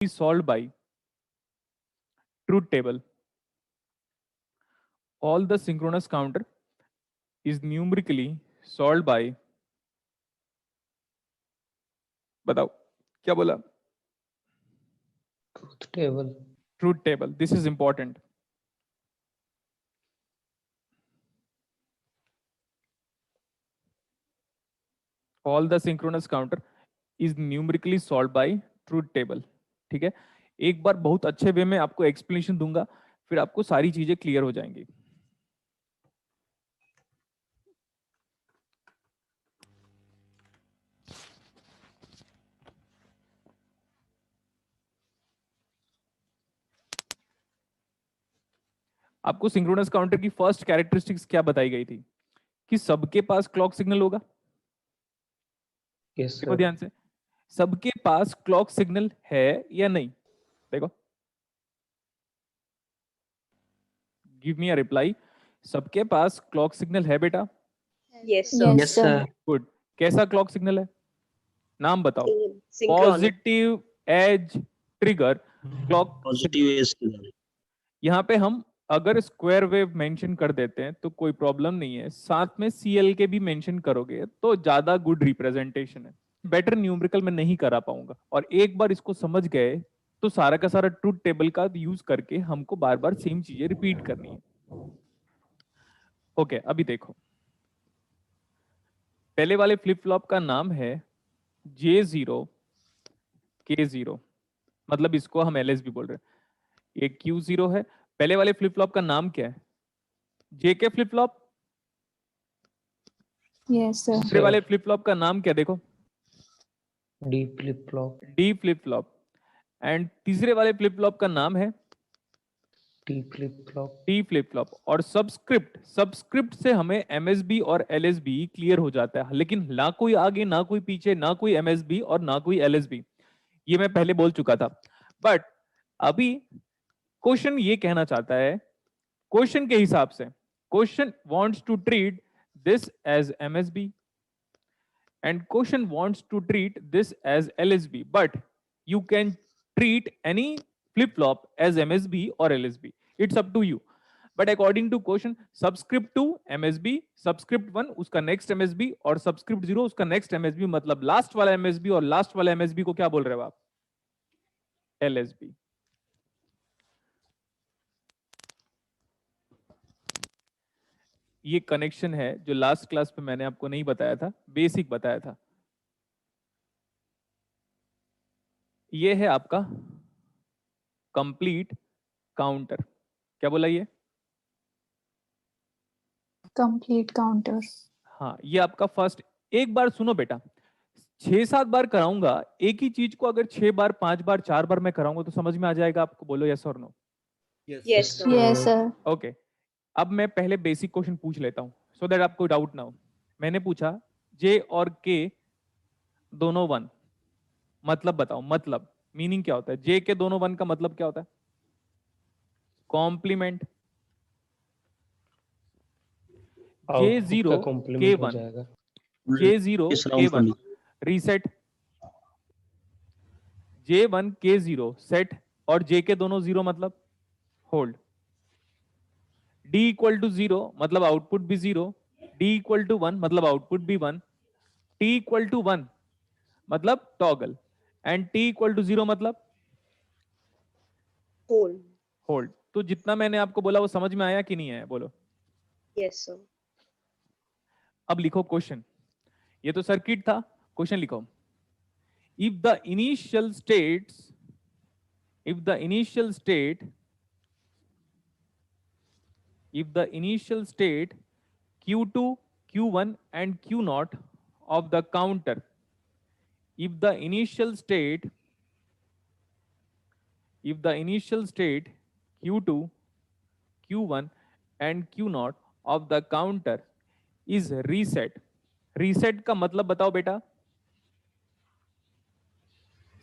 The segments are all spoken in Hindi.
is solved by truth table. All the synchronous counter is numerically solved by, बताओ क्या बोला? Truth table. Truth table. This is important. All the synchronous counter is numerically solved by truth table. ठीक है, एक बार बहुत अच्छे वे में आपको एक्सप्लेनेशन दूंगा, फिर आपको सारी चीजें क्लियर हो जाएंगी. आपको सिंक्रोनस काउंटर की फर्स्ट कैरेक्टरिस्टिक्स क्या बताई गई थी? कि सबके पास क्लॉक सिग्नल होगा. Yes, देखो sir. ध्यान से, सबके पास क्लॉक सिग्नल है या नहीं? देखो, गिव मी अ रिप्लाई. सबके पास क्लॉक सिग्नल है बेटा? Yes, sir. Yes, sir. Good. कैसा क्लॉक सिग्नल है? नाम बताओ. Synchronic. Positive edge trigger clock. Positive edge trigger. यहाँ पे हम अगर स्क्वायर वेव मेंशन कर देते हैं तो कोई प्रॉब्लम नहीं है, साथ में सीएल के भी मेंशन करोगे तो ज्यादा गुड रिप्रेजेंटेशन है. बेटर न्यूमेरिकल में नहीं करा पाऊंगा, और एक बार इसको समझ गए तो सारा का सारा ट्रूथ टेबल का यूज करके हमको बार बार सेम चीजें रिपीट करनी है. ओके, अभी देखो, पहले वाले फ्लिप फ्लॉप का नाम है J0 K0, मतलब इसको हम LSB बोल रहे हैं. ये Q0 है. पहले वाले फ्लिप फ्लॉप का नाम क्या है? JK flip flop. Yes, sir. दूसरे वाले फ्लिप फ्लॉप का नाम क्या? देखो, D flip flop. D flip flop. And तीसरे वाले फ्लिप फ्लॉप का नाम है T flip flop. T flip flop. और सबस्क्रिप्ट से हमें MSB और LSB क्लियर हो जाता है, लेकिन ना कोई आगे ना कोई पीछे, ना कोई MSB और ना कोई LSB. ये मैं पहले बोल चुका था. बट अभी क्वेश्चन ये कहना चाहता है, क्वेश्चन के हिसाब से question wants to treat this as MSB and question wants to treat this as LSB, but you can treat any flip flop as MSB or LSB. It's up to you. But according to question, subscript 2 MSB, subscript 1 उसका next MSB और subscript 0 उसका next MSB. मतलब लास्ट वाला MSB और लास्ट वाला MSB को क्या बोल रहे हो आप? LSB. ये कनेक्शन है जो लास्ट क्लास पे मैंने आपको नहीं बताया था, बेसिक बताया था. ये है आपका कंप्लीट काउंटर. क्या बोला ये? Complete counters. हाँ, ये आपका फर्स्ट. एक बार सुनो बेटा, 6-7 बार कराऊंगा एक ही चीज को, अगर 6 बार 5 बार 4 बार मैं कराऊंगा तो समझ में आ जाएगा आपको. बोलो यस और no. Yes, sir. Yes, sir. Okay, अब मैं पहले बेसिक क्वेश्चन पूछ लेता हूं सो दैट आपको डाउट ना हो. मैंने पूछा जे और के दोनों 1, मतलब बताओ, मतलब मीनिंग क्या होता है? जे के दोनों 1 का मतलब क्या होता है? Complement. J0 K1, J0 K1 reset, J1 K0 set, और J के दोनों 0 मतलब होल्ड. D इक्वल टू 0 मतलब आउटपुट भी 0, D इक्वल टू 1 मतलब आउटपुट भी 1, T इक्वल टू 1 मतलब toggle, and T equal to 0 मतलब Hold. होल्ड. तो जितना मैंने आपको बोला वो समझ में आया कि नहीं आया? बोलो. Yes, sir. अब लिखो क्वेश्चन. ये तो सर्किट था, क्वेश्चन लिखो. If the initial states, if the initial state q2 q1 and q0 of the counter, if the initial state q2 q1 and q0 of the counter is reset का मतलब बताओ बेटा?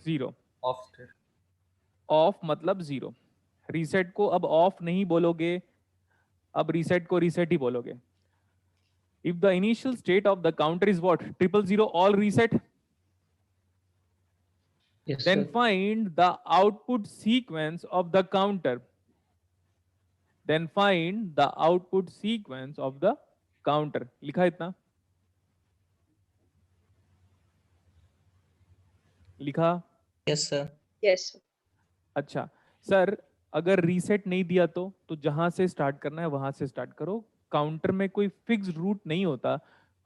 0. ऑफ मतलब 0. रीसेट को अब ऑफ नहीं बोलोगे, अब रीसेट को रीसेट ही बोलोगे. If the initial state of the counter is what? 000 all reset. Yes, Then sir. find the output sequence of the counter. Then find the output sequence of the counter. लिखा है इतना? लिखा? Yes, sir. Yes, sir. अच्छा सर, अगर रीसेट नहीं दिया तो जहां से स्टार्ट करना है वहां से स्टार्ट करो. काउंटर में कोई फिक्स रूट नहीं होता,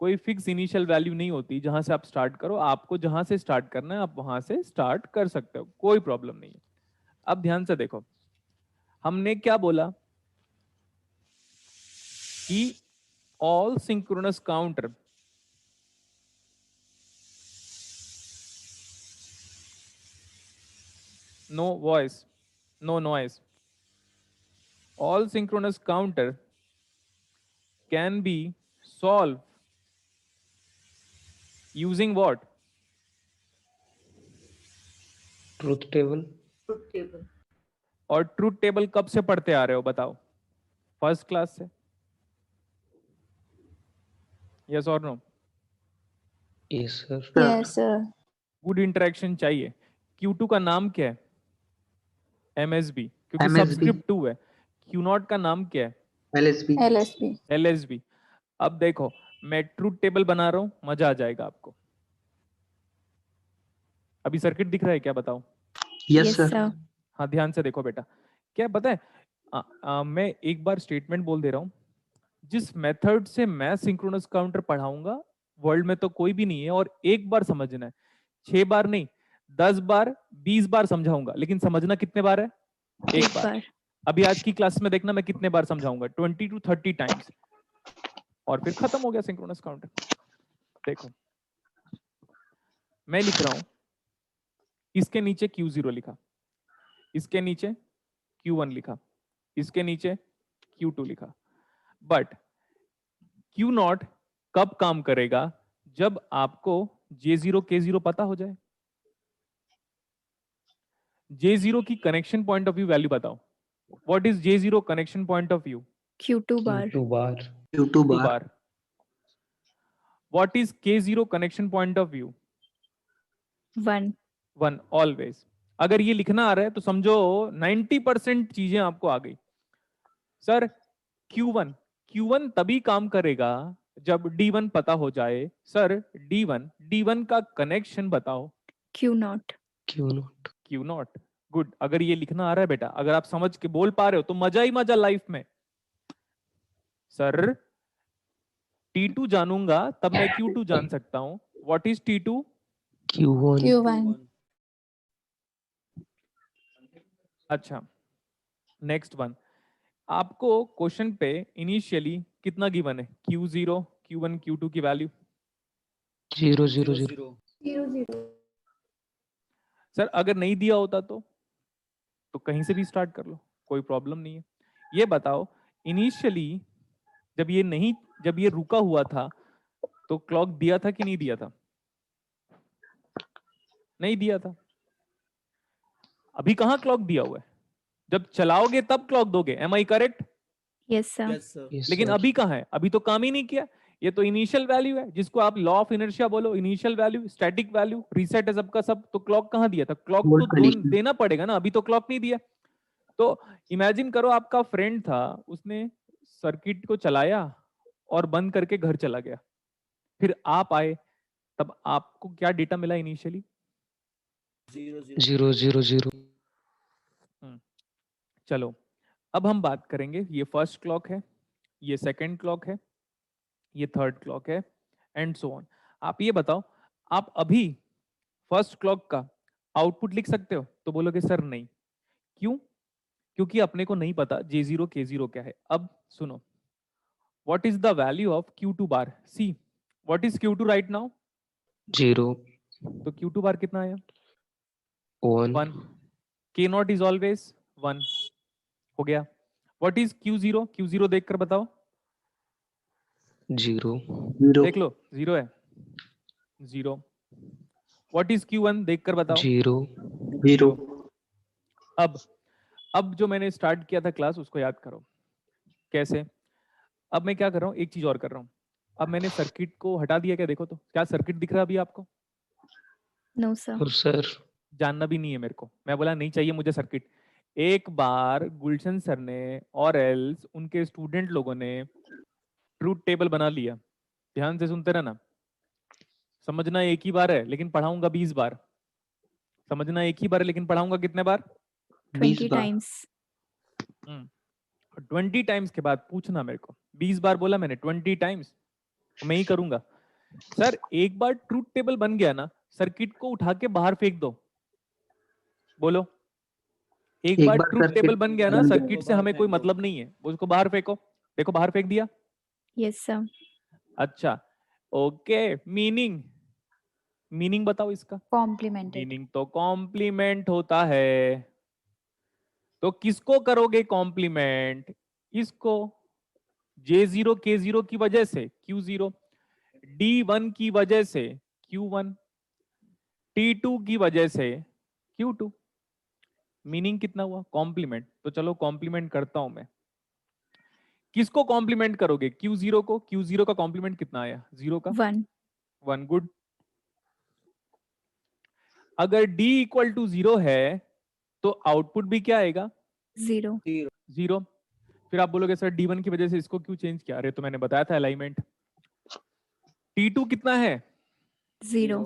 कोई फिक्स इनिशियल वैल्यू नहीं होती. जहां से आप स्टार्ट करो, आपको जहां से स्टार्ट करना है आप वहां से स्टार्ट कर सकते हो, कोई प्रॉब्लम नहीं है. अब ध्यान से देखो, हमने क्या बोला कि all synchronous counter no voice, no noise. All synchronous counter can be solved using what? Truth table. Truth table. और ट्रूथ टेबल कब से पढ़ते आ रहे हो बताओ? फर्स्ट क्लास से? यस और no? Yes, sir. Yes, sir. Good interaction चाहिए. Q2 का नाम क्या है? MSB, क्योंकि MSB. सबस्क्रिप्ट 2 है. Q0 का नाम क्या है? LSB. LSB. LSB. अब देखो, मैं ट्रूथ टेबल बना रहा हूं, मजा आ जाएगा आपको. अभी सर्किट दिख रहा है क्या बताओ? Yes, sir. हाँ ध्यान से देखो बेटा, क्या पता है, मैं एक बार स्टेटमेंट बोल दे रहा हूं. जिस मेथड से मैं सिंक्रोनस काउंटर पढ़ाऊंगा वर्ल्ड में तो कोई भी नहीं है, और एक बार समझना है, 6 बार नहीं, 10 बार 20 बार समझाऊंगा, लेकिन समझना कितने बार है? एक बार. अभी आज की क्लास में देखना मैं कितने बार समझाऊंगा, 20 to 30 टाइम्स, और फिर खत्म हो गया सिंक्रोनस काउंटर. देखो मैं लिख रहा हूं, इसके नीचे Q0 लिखा, इसके नीचे Q1 लिखा, इसके नीचे Q2 लिखा. बट Q0 कब काम करेगा? जब आपको J0 K0 पता हो जाए. J0 की connection point of view value बताओ. What is J0 connection point of view? Q2 bar. Q2 bar. Q2 bar. What is K0 connection point of view? 1. 1 always. अगर ये लिखना आ रहा है तो समझो 90% चीजें आपको आ गई. सर Q1 तभी काम करेगा जब D1 पता हो जाए. सर D1 का कनेक्शन बताओ. Q0. Q0. गुड. अगर ये लिखना आ रहा है बेटा, अगर आप समझ के बोल पा रहे हो तो मजा ही मजा लाइफ में. सर T2 जानूंगा तब मैं Q2 जान सकता हूं. What is T2? Q1. Q1. अच्छा, नेक्स्ट वन. आपको क्वेश्चन पे इनिशियली कितना गिवन है? Q0, Q1, Q2 की वैल्यू? 0 0 0. 0. सर अगर नहीं दिया होता तो कहीं से भी स्टार्ट कर लो, कोई प्रॉब्लम नहीं है. ये बताओ, इनिशियली जब ये रुका हुआ था तो क्लॉक दिया था कि नहीं दिया था? नहीं दिया था. अभी कहां क्लॉक दिया हुआ है? जब चलाओगे तब क्लॉक दोगे. Am I correct? Yes, sir. Yes, लेकिन sir. अभी कहां है? अभी तो काम ही नहीं किया. ये तो इनिशियल वैल्यू है, जिसको आप लॉ ऑफ इनर्शिया बोलो. Initial value, static value, reset है सबका सब. तो क्लॉक कहां दिया था? क्लॉक तो देना पड़ेगा ना. अभी तो क्लॉक नहीं दिया. तो इमेजिन करो आपका फ्रेंड था, उसने सर्किट को चलाया और बंद करके घर चला गया. फिर आप आए, तब आपको क्या डेटा मिला इनिशियली? 0 0 0. चलो अब हम बात करेंगे. ये फर्स्ट क्लॉक है, ये सेकंड क्लॉक है, ये थर्ड क्लॉक है, एंड सो ऑन. आप ये बताओ, आप अभी फर्स्ट क्लॉक का आउटपुट लिख सकते हो? तो बोलोगे सर नहीं. क्यों? क्योंकि अपने को नहीं पता J0 K0 क्या है. अब सुनो, what is the value of Q2 bar? See, what is Q2 right now? 0 तो Q2 बार कितना आया? 1 1. K0 is always 1. हो गया. What is Q0? Q0 देखकर बताओ. 0 देख लो, 0 है. 0. What is Q1? देखकर बताओ. 0 अब जो मैंने स्टार्ट किया था क्लास, उसको याद करो. कैसे? अब मैं क्या कर रहा हूँ, एक चीज और कर रहा हूँ. अब मैंने सर्किट को हटा दिया क्या? देखो तो क्या सर्किट दिख रहा है अभी आपको? No, sir. और सर जानना भी नहीं है मेरे को। मैं बोला नहीं चाहिए मुझे सर्किट। एक बार गुलशन सर ने और एल्स उनके स्टूडेंट लोगों ने ट्रूथ टेबल बना लिया। ध्यान से सुनते रहना। समझना एक ही बार है लेकिन पढ़ाऊंगा 20 बार। समझना एक ही बार है लेकिन पढ़ाऊंगा कितने बार? 20 20 बार। times. 20 टाइम्स के बाद पूछना मेरे को। 20 बार बोला मैंने, 20 टाइम्स मैं ही करूंगा। सर एक बार ट्रूथ टेबल बन गया ना, सर्किट को उठा के बाहर फेंक दो। बोलो। एक बार ट्रूथ टेबल बन गया ना, सर्किट से हमें कोई मतलब नहीं है, उसको बाहर फेंको। देखो बाहर फेंक दिया। Yes, sir. अच्छा ओके। मीनिंग, मीनिंग बताओ इसका। Complemented. मीनिंग तो कॉम्प्लीमेंट होता है। तो किसको करोगे कॉम्प्लीमेंट? इसको। J0 K0 की वजह से Q0, D1 की वजह से Q1, T2 की वजह से Q2। मीनिंग कितना हुआ? कॉम्प्लीमेंट। तो चलो कॉम्प्लीमेंट करता हूं मैं। किसको कॉम्प्लीमेंट करोगे? Q0 को। Q0 का कॉम्प्लीमेंट कितना आया? 0 का 1. 1। गुड। अगर D इक्वल टू 0 है तो आउटपुट भी क्या आएगा? 0. 0। फिर आप बोलोगे सर D1 की वजह से इसको क्यों चेंज किया? अरे तो मैंने बताया था अलाइनमेंट। T2 कितना है? 0.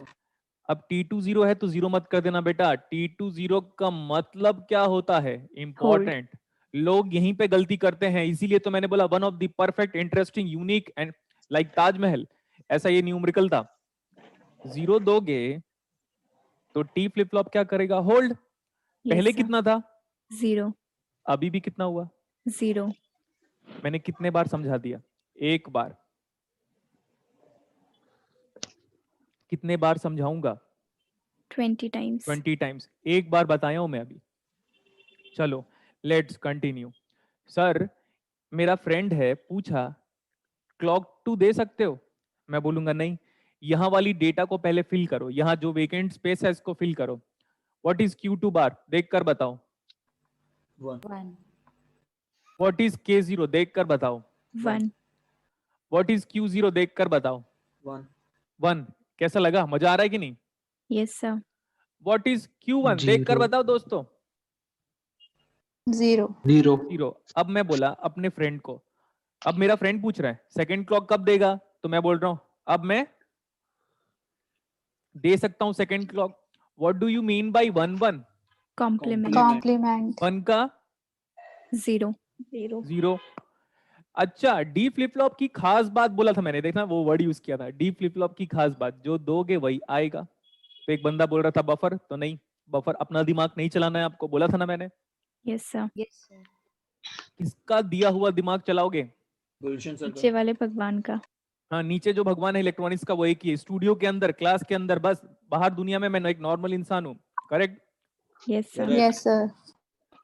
अब T2 0 है तो 0 मत कर देना बेटा। T2 0 का मतलब क्या होता है? इंपॉर्टेंट। लोग यहीं पे गलती करते हैं, इसीलिए तो मैंने बोला one of the perfect, interesting, unique and like Taj Mahal, ऐसा ये न्यूमेरिकल था। 0 दोगे तो T फ्लिप फ्लॉप क्या करेगा? होल्ड। पहले Yes, sir. कितना था? 0. अभी भी कितना हुआ? 0. मैंने कितने बार समझा दिया? एक बार। कितने बार समझाऊंगा? 20 times. 20 टाइम्स। एक बार बताया हूं मैं अभी। चलो लेट्स कंटिन्यू। सर मेरा फ्रेंड है, पूछा क्लॉक 2 दे सकते हो? मैं बोलूंगा नहीं। यहां वाली डेटा को पहले फिल करो, यहां जो वेकेंट स्पेस है इसको फिल करो। व्हाट इज Q2 बार? देख कर बताओ। 1. What is K0? देख कर बताओ। 1. What is Q0? देख कर बताओ। 1। कैसा लगा? मजा आ रहा है कि नहीं? Yes, sir. What is Q1? देख कर 0 बताओ दोस्तों। 0. 0 0। अब मैं बोला अपने फ्रेंड को। अब मेरा फ्रेंड पूछ रहा है सेकंड क्लॉक कब देगा, तो मैं बोल रहा हूं अब मैं दे सकता हूं second clock. What do you mean bye 1 1? Complement. Complement. 1 का 0. 0। अच्छा डी फ्लिप फ्लॉप की खास बात बोला था मैंने, देखना वो वर्ड यूज किया था। डी फ्लिप फ्लॉप की खास बात, जो दोगे वही आएगा। तो एक बंदा बोल रहा था बफर, तो नहीं, बफर अपना दिमाग नहीं चलाना है आपको, बोला था ना मैंने। Yes, sir. Yes, sir. किसका दिया हुआ दिमाग चलाओगे? नीचे वाले भगवान का. हाँ नीचे जो भगवान है इलेक्ट्रॉनिक्स का वो एक ही है। स्टूडियो के अंदर, क्लास के अंदर बस, बाहर दुनिया में मैं एक नॉर्मल इंसान हूँ। Correct? Yes, sir. Yes, sir.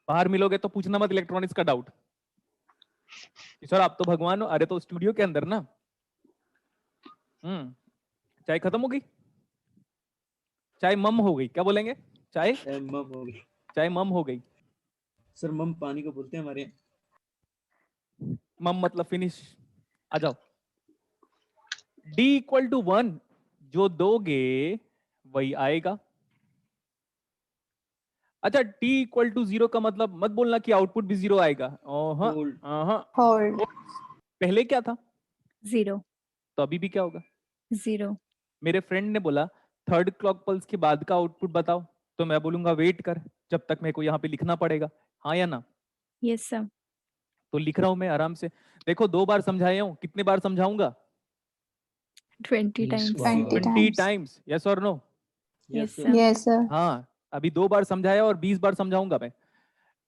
बाहर मिलोगे तो पूछना मत इलेक्ट्रॉनिक्स का डाउट कि सर आप तो भगवान हो। अरे तो स्टूडियो के अंदर ना। चाय खत्म हो गई? चाय मम हो गई, क्या बोलेंगे? चाय मम हो गई। चाय मम हो गई। सर मम पानी को बोलते हैं हमारे यहाँ। मम मतलब फिनिश। आ जाओ। D इक्वल टू 1 जो दोगे वही आएगा। अच्छा T इक्वल टू 0 का मतलब मत बोलना कि आउटपुट भी 0 आएगा। Hold. Hold. पहले क्या था? 0. तो अभी भी क्या होगा? 0. मेरे फ्रेंड ने बोला थर्ड क्लॉक पल्स के बाद का आउटपुट बताओ, तो मैं बोलूंगा वेट कर, जब तक मेरे को यहाँ पे लिखना पड़ेगा। हाँ या ना? Yes, sir. तो लिख रहा हूं मैं आराम से। देखो 2 बार समझाया हूं, कितने बार समझाऊंगा? 20 times. 20 20 times. टाइम्स। यस और no? Yes, sir. Yes, sir. हाँ अभी 2 बार समझाया और 20 बार समझाऊंगा मैं।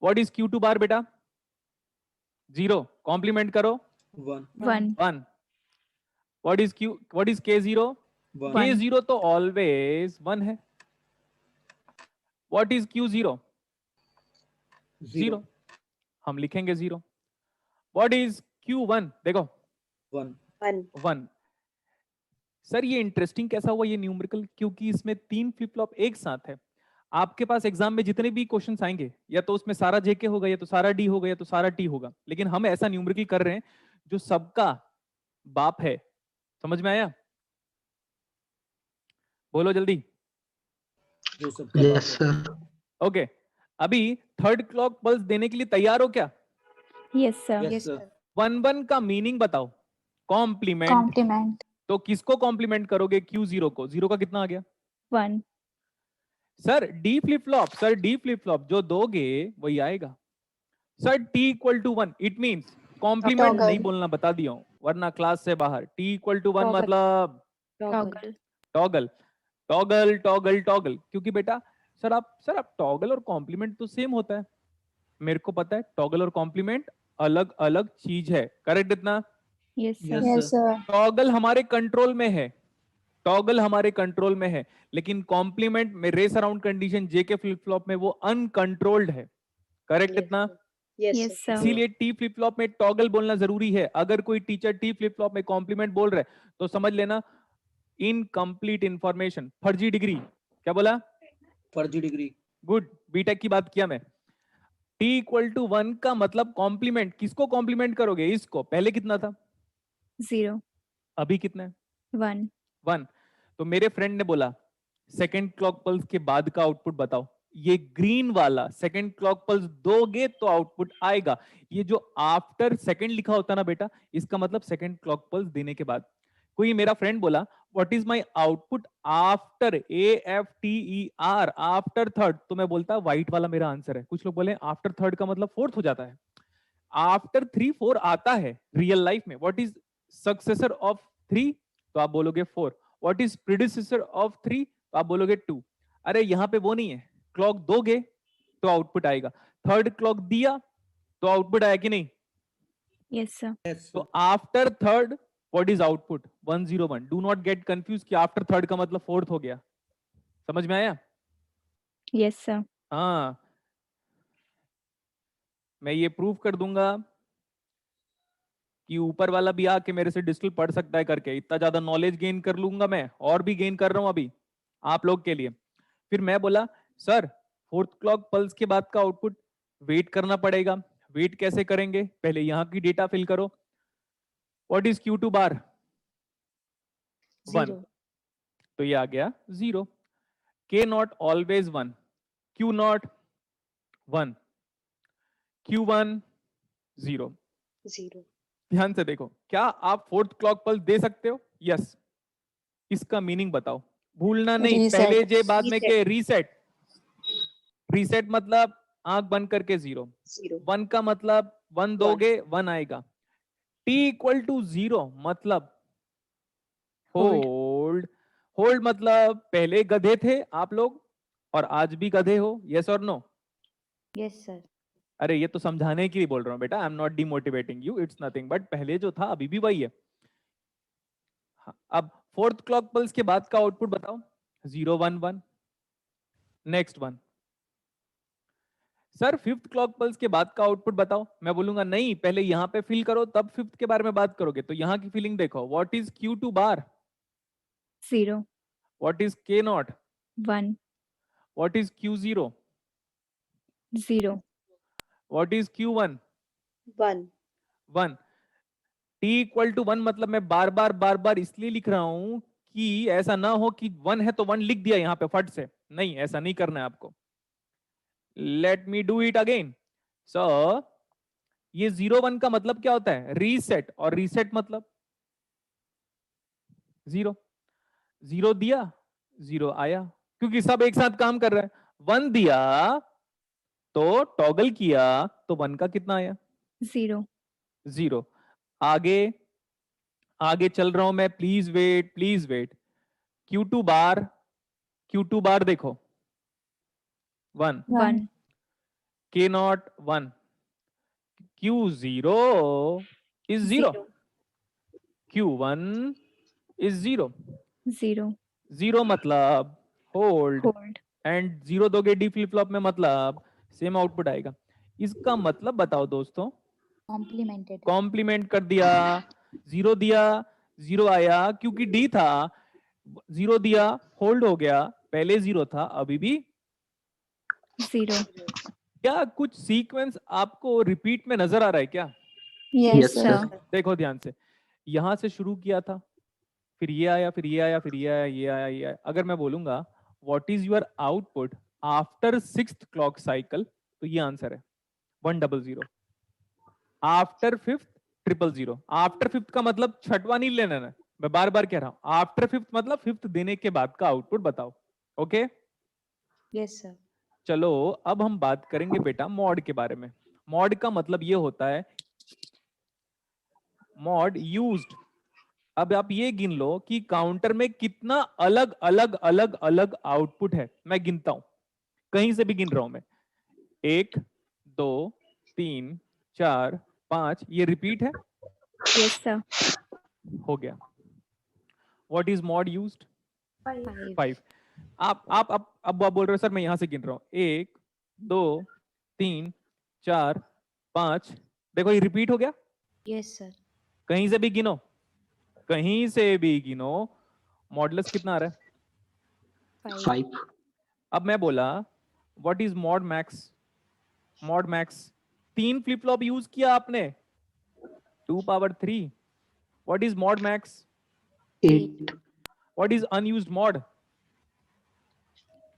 व्हाट इज Q2 बार बेटा? 0। कॉम्प्लीमेंट करो। 1 1. 1। What is K0? 1 K0 तो ऑलवेज 1 है। What is Q0? 0। हम लिखेंगे 0। What is Q1? देखो 1 1. 1। सर ये इंटरेस्टिंग कैसा हुआ ये न्यूमेरिकल? क्योंकि इसमें 3 फ्लिप फ्लॉप एक साथ है। आपके पास एग्जाम में जितने भी क्वेश्चंस आएंगे, या तो उसमें सारा जेके होगा, या तो सारा डी होगा, या तो सारा टी होगा, लेकिन हम ऐसा न्यूमेरिकल कर रहे हैं जो सबका बाप है। समझ में आया? बोलो जल्दी। जो सबका Yes, बाप है। sir. ओके अभी थर्ड क्लॉक पल्स देने के लिए तैयार हो क्या? Yes, sir. Yes, sir. 1 का मीनिंग बताओ। कॉम्प्लीमेंट। Complement. तो किसको कॉम्प्लीमेंट करोगे? Q0 को। 0 का कितना आ गया? 1. Sir D flip flop, sir D flip flop जो दोगे वही आएगा। Sir T equal to 1 it means complement Toggle. नहीं बोलना, बता दिया हूं वरना क्लास से बाहर। T equal to 1 Toggle. मतलब Toggle. Toggle toggle toggle toggle. क्योंकि बेटा सर आप टॉगल और कॉम्प्लीमेंट तो सेम होता है। मेरे को पता है टॉगल और कॉम्प्लीमेंट अलग अलग चीज है। करेक्ट इतना? Yes, sir. Yes, Yes, sir. Toggle हमारे कंट्रोल में है, टॉगल हमारे कंट्रोल में है, लेकिन कॉम्प्लीमेंट में race around condition JK flip flop में वो अनकंट्रोल्ड है। करेक्ट Yes, इतना? sir. Yes, Yes, sir. sir. इसीलिए टी फ्लिप फ्लॉप में टॉगल बोलना जरूरी है। अगर कोई टीचर टी फ्लिप फ्लॉप में कॉम्प्लीमेंट बोल रहा है तो समझ लेना इनकम्प्लीट इंफॉर्मेशन, फर्जी डिग्री। क्या बोला? फर्जी डिग्री। गुड, बीटेक की बात किया मैं। T इक्वल टू 1 का मतलब कॉम्प्लीमेंट। किसको कॉम्प्लीमेंट करोगे? इसको। पहले कितना था? 0. अभी कितना है? 1. 1। तो मेरे फ्रेंड ने बोला सेकेंड क्लॉक पल्स के बाद का आउटपुट बताओ। ये ग्रीन वाला सेकेंड क्लॉक पल्स दोगे तो आउटपुट आएगा। ये जो आफ्टर सेकेंड लिखा होता ना बेटा, इसका मतलब सेकेंड क्लॉक पल्स देने के बाद। कोई मेरा फ्रेंड बोला what is my output after AFTER, after third. तो मैं बोलता व्हाइट वाला मेरा आंसर है। कुछ लोग बोले आफ्टर थर्ड का मतलब फोर्थ हो जाता है। आफ्टर 3 4 आता है रियल लाइफ में। What is successor of 3? तो आप बोलोगे 4। What is predecessor of 3? तो आप बोलोगे 2। अरे यहां पे वो नहीं है। क्लॉक दोगे तो आउटपुट आएगा। थर्ड क्लॉक दिया तो आउटपुट आया कि नहीं? Yes, sir. Yes, sir. तो after third what is output? 101। Do not get confuse कि आफ्टर थर्ड का मतलब फोर्थ हो गया। समझ में आया? Yes, sir. हाँ, मैं ये प्रूव कर दूंगा कि ऊपर वाला भी आके मेरे से डिस्टिल पढ़ सकता है करके। इतना ज्यादा नॉलेज गेन कर लूंगा मैं, और भी गेन कर रहा हूं अभी आप लोग के लिए। फिर मैं बोला सर फोर्थ क्लॉक पल्स के बाद का आउटपुट वेट करना पड़ेगा। वेट कैसे करेंगे? पहले यहां की डेटा फिल करो। व्हाट इज Q2 बार? 1। 0. तो ये आ गया 0। K not always 1, Q not 1, Q1 0। 0. ध्यान से देखो, क्या आप फोर्थ क्लॉक पल्स दे सकते हो? यस। इसका मीनिंग बताओ। भूलना नहीं, Reset. पहले जे बाद में Reset. के। रीसेट। रीसेट मतलब आंख बंद करके 0। 0. 1 का मतलब 1 दोगे 1 आएगा। T इक्वल टू 0 मतलब Hold. होल्ड। होल्ड मतलब पहले गधे थे आप लोग और आज भी गधे हो। यस और नो? Yes, sir. अरे ये तो समझाने के लिए बोल रहा हूं बेटा। I am not demotivating you, it's nothing but पहले जो था अभी भी वही है। हाँ, अब फोर्थ क्लॉक पल्स के बाद का आउटपुट बताओ। 0 1 1। Next one. Sir fifth clock pulse के बाद का आउटपुट बताओ। मैं बोलूंगा नहीं, पहले यहां पे फिल करो तब फिफ्थ के बारे में बात करोगे। तो यहां की फीलिंग देखो। What is Q2 bar? 0. What is K not? 1. What is Q0? 0. What is Q1? 1. 1। T equal to 1 मतलब मैं बार बार इसलिए लिख रहा हूं कि ऐसा ना हो कि 1 है तो 1 लिख दिया यहां पे फट से। नहीं, ऐसा नहीं करना है आपको। Let me do it again. So ये 0 1 का मतलब क्या होता है? रीसेट। और रीसेट मतलब 0। 0 दिया 0 आया, क्योंकि सब एक साथ काम कर रहे हैं। 1 दिया तो टॉगल किया तो 1 का कितना आया? 0. 0। आगे आगे चल रहा हूं मैं। Please wait, please wait. Q2 bar, Q2 bar देखो 1। 1. K not 1। Q0 is 0। 0. Q1 is 0। 0. 0 मतलब होल्ड। Hold. एंड 0 दोगे डी फ्लिप फ्लॉप में मतलब सेम आउटपुट आएगा। इसका मतलब बताओ दोस्तों। Complemented. कॉम्प्लीमेंट कर दिया। 0 दिया 0 आया, क्योंकि डी था। 0 दिया होल्ड हो गया। पहले 0 था, अभी भी 0. क्या कुछ सीक्वेंस आपको रिपीट में नजर आ रहा है क्या? Yes, Yes, sir. sir. देखो ध्यान से। यहां से शुरू किया था, फिर ये आया, फिर ये आया, फिर ये आया, ये आया, ये आया। अगर मैं बोलूंगा what is your output after 6th clock cycle, तो ये आंसर है 100। After 5th 000। आफ्टर 5th का मतलब छठवां नहीं लेना है, मैं बार बार कह रहा हूं, आफ्टर 5th मतलब 5th देने के बाद का आउटपुट बताओ। Okay Yes, sir. चलो अब हम बात करेंगे बेटा मॉड के बारे में। मॉड का मतलब ये होता है मॉड यूज्ड। अब आप ये गिन लो कि काउंटर में कितना अलग अलग अलग अलग आउटपुट है। मैं गिनता हूं, कहीं से भी गिन रहा हूं मैं। 1 2 3 4 5, ये रिपीट है। Yes, sir. हो गया। What is mod used? 5. 5। अब आप बोल रहे हो सर मैं यहां से गिन रहा हूं, 1 2 3 4 5, देखो ये रिपीट हो गया। Yes, sir. कहीं से भी गिनो, कहीं से भी गिनो, मॉडुलस कितना आ रहा है? 5. 5 अब मैं बोला what is mod max? Mod max 3 flip flop use किया आपने, 2 power 3। What is mod max? 8 what is unused mod?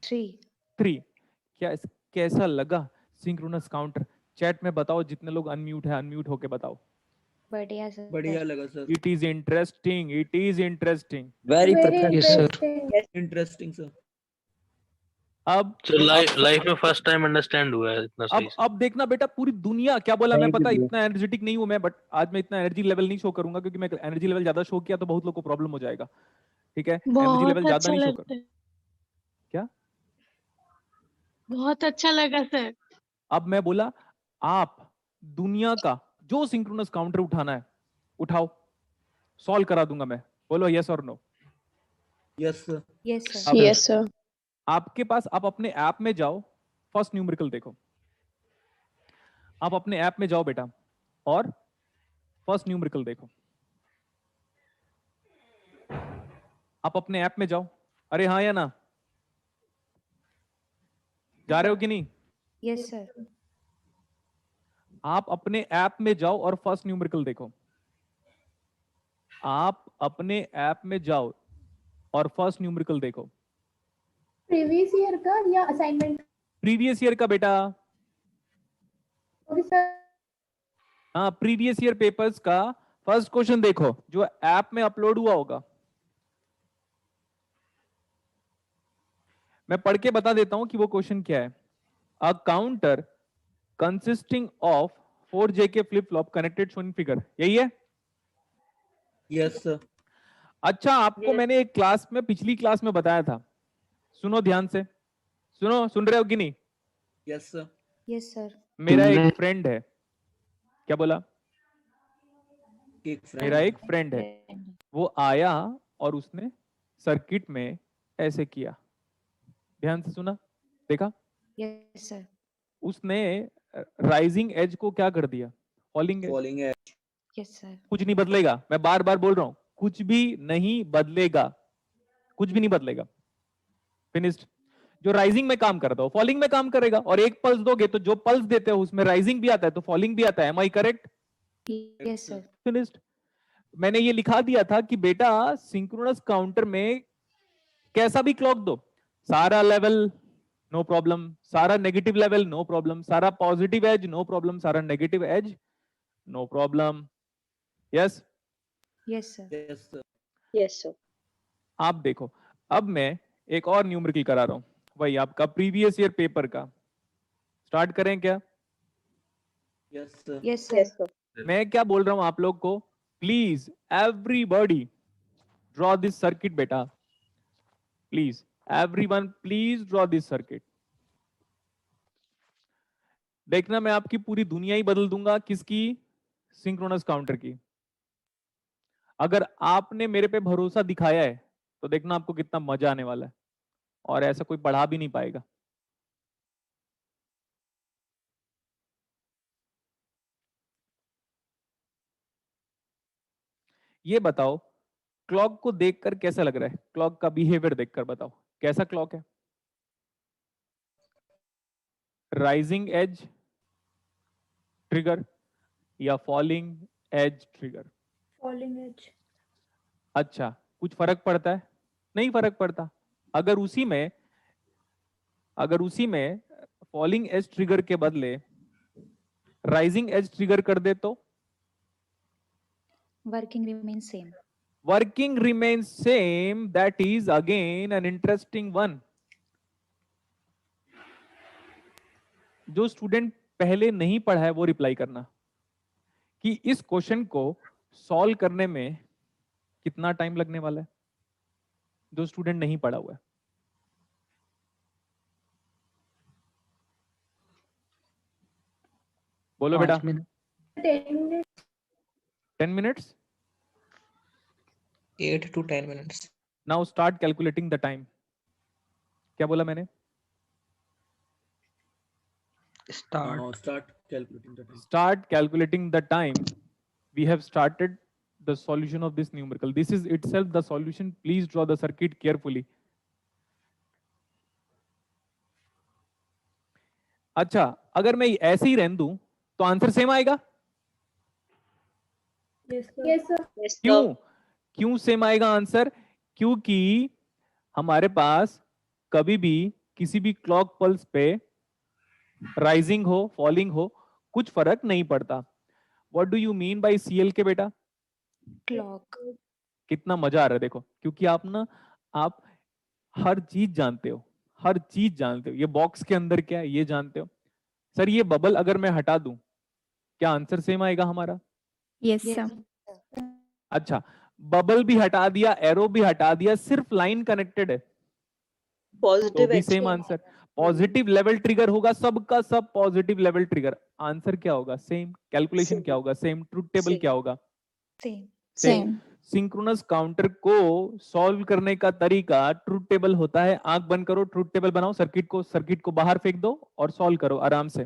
3. 3। कैसा लगा सिंक्रोनस काउंटर? चैट में बताओ, जितने लोग अनम्यूट है अनम्यूट होके बताओ। बढ़िया सर. बढ़िया लगा sir, it is interesting, it is interesting. Very perfect. yes sir interesting sir. अब तो लाइफ में फर्स्ट टाइम अंडरस्टैंड हुआ है इतना सही से। अब देखना बेटा, पूरी दुनिया क्या बोला, मैं Thank पता you, bro. इतना एनर्जेटिक नहीं हूं मैं, बट आज मैं इतना एनर्जी लेवल नहीं शो करूंगा, क्योंकि मैं एनर्जी लेवल ज्यादा शो किया तो बहुत लोग को प्रॉब्लम हो जाएगा। ठीक है, एनर्जी लेवल बहुत ज्यादा अच्छा नहीं शो लगता कर। है, क्या? बहुत अच्छा लगा सर। अब मैं बोला आप दुनिया का जो सिंक्रोनस काउंटर उठाना है उठाओ, सॉल्व करा दूंगा मैं। बोलो यस और no. Yes sir. Yes, sir. अब यस सर। आपके पास, आप अपने ऐप में जाओ, फर्स्ट न्यूमेरिकल देखो। आप अपने ऐप में जाओ बेटा और फर्स्ट न्यूमेरिकल देखो। आप अपने ऐप में जाओ, अरे हाँ या ना, जा रहे हो कि नहीं? Yes, sir. आप अपने ऐप में जाओ और फर्स्ट न्यूमेरिकल देखो। आप अपने ऐप में जाओ और फर्स्ट न्यूमेरिकल देखो। प्रीवियस ईयर का या असाइनमेंट? प्रीवियस ईयर का बेटा। सर हाँ, प्रीवियस ईयर पेपर्स का फर्स्ट क्वेश्चन देखो जो ऐप में अपलोड हुआ होगा। मैं पढ़ के बता देता हूं कि वो क्वेश्चन क्या है। अ counter consisting of 4 JK flip flop connected shown figure, यही है? Yes sir. अच्छा, आपको मैंने एक क्लास में, पिछली क्लास में बताया था, सुनो ध्यान से, सुनो, सुन रहे हो कि नहीं? Yes sir. Yes, sir. मेरा तुमने- एक फ्रेंड है, क्या बोला? एक मेरा फ्रेंड। एक फ्रेंड है, वो आया और उसने सर्किट में ऐसे किया, ध्यान से सुना, देखा? Yes, sir. उसने राइजिंग एज को क्या कर दिया? Falling edge. फॉलिंग है। Yes, sir. कुछ नहीं बदलेगा, मैं बार बार बोल रहा हूं, कुछ भी नहीं बदलेगा, कुछ भी नहीं बदलेगा। फिनिश्ड। जो राइजिंग में काम करता हो फॉलिंग में काम करेगा, और एक पल्स दोगे तो जो पल्स देते हो उसमें राइजिंग भी आता है तो फॉलिंग भी आता है। Am I correct? Yes, sir. Finished. मैंने ये लिखा दिया था कि बेटा सिंक्रोनस काउंटर में कैसा भी क्लॉक दो, सारा लेवल नो प्रॉब्लम, सारा नेगेटिव लेवल नो प्रॉब्लम, सारा पॉजिटिव एज नो प्रॉब्लम, सारा negative edge no problem. Yes? Yes, sir. Yes sir. Yes, sir. आप देखो, अब मैं एक और न्यूमेरिकल करा रहा हूं, वही आपका प्रीवियस ईयर पेपर का। स्टार्ट करें क्या? Yes sir. Yes, sir. मैं क्या बोल रहा हूं आप लोग को, please everybody draw this circuit बेटा, please everyone please draw this circuit. देखना मैं आपकी पूरी दुनिया ही बदल दूंगा, किसकी? सिंक्रोनस काउंटर की। अगर आपने मेरे पे भरोसा दिखाया है तो देखना आपको कितना मजा आने वाला है, और ऐसा कोई पढ़ा भी नहीं पाएगा। ये बताओ, क्लॉक को देखकर कैसा लग रहा है? क्लॉक का बिहेवियर देखकर बताओ कैसा क्लॉक है? राइजिंग एज ट्रिगर या falling edge trigger? Falling edge. अच्छा, कुछ फर्क पड़ता है? नहीं फर्क पड़ता। अगर उसी में अगर उसी में फॉलिंग एज ट्रिगर के बदले राइजिंग एज ट्रिगर कर दे तो Working remains same. working remains same. That is again an interesting one. जो स्टूडेंट पहले नहीं पढ़ा है वो रिप्लाई करना कि इस क्वेश्चन को सॉल्व करने में कितना टाइम लगने वाला है, जो स्टूडेंट नहीं पढ़ा हुआ है। बोलो बेटा। 10 minutes. 8 to 10 minutes. Now start calculating the time. क्या बोला मैंने? Start. Start calculating the time. Start calculating the time. We have started the solution of this numerical. This is itself the solution. Please draw the circuit carefully. अच्छा, अगर मैं ऐसे ही रहने दूं तो आंसर सेम आएगा? Yes, sir. Yes, क्यों? sir. क्यों सेम आएगा आंसर? क्योंकि हमारे पास कभी भी किसी भी क्लॉक पल्स पे राइजिंग हो फॉलिंग हो कुछ फर्क नहीं पड़ता। What do you mean by CL के बेटा? Clock. कितना मजा आ रहा है देखो, क्योंकि आप हर चीज जानते हो, हर चीज जानते हो। ये बॉक्स के अंदर क्या है ये जानते हो। सर ये बबल अगर मैं हटा दूं क्या आंसर सेम आएगा हमारा? Yes, Yes, sir. sir. अच्छा, बबल भी हटा दिया, एरो भी हटा दिया, सिर्फ लाइन कनेक्टेड है तो Positive भी edge सेम same आंसर। आएगा। पॉजिटिव लेवल ट्रिगर होगा, सबका सब पॉजिटिव लेवल ट्रिगर। आंसर क्या होगा? सेम। Calculation Same. क्या होगा? सेम। Truth table Same. क्या होगा? Same. Same. सिंक्रोनस काउंटर को सॉल्व करने का तरीका ट्रुथ टेबल होता है। आंख बंद करो, ट्रुथ टेबल बनाओ, सर्किट को बाहर फेंक दो और सॉल्व करो आराम से।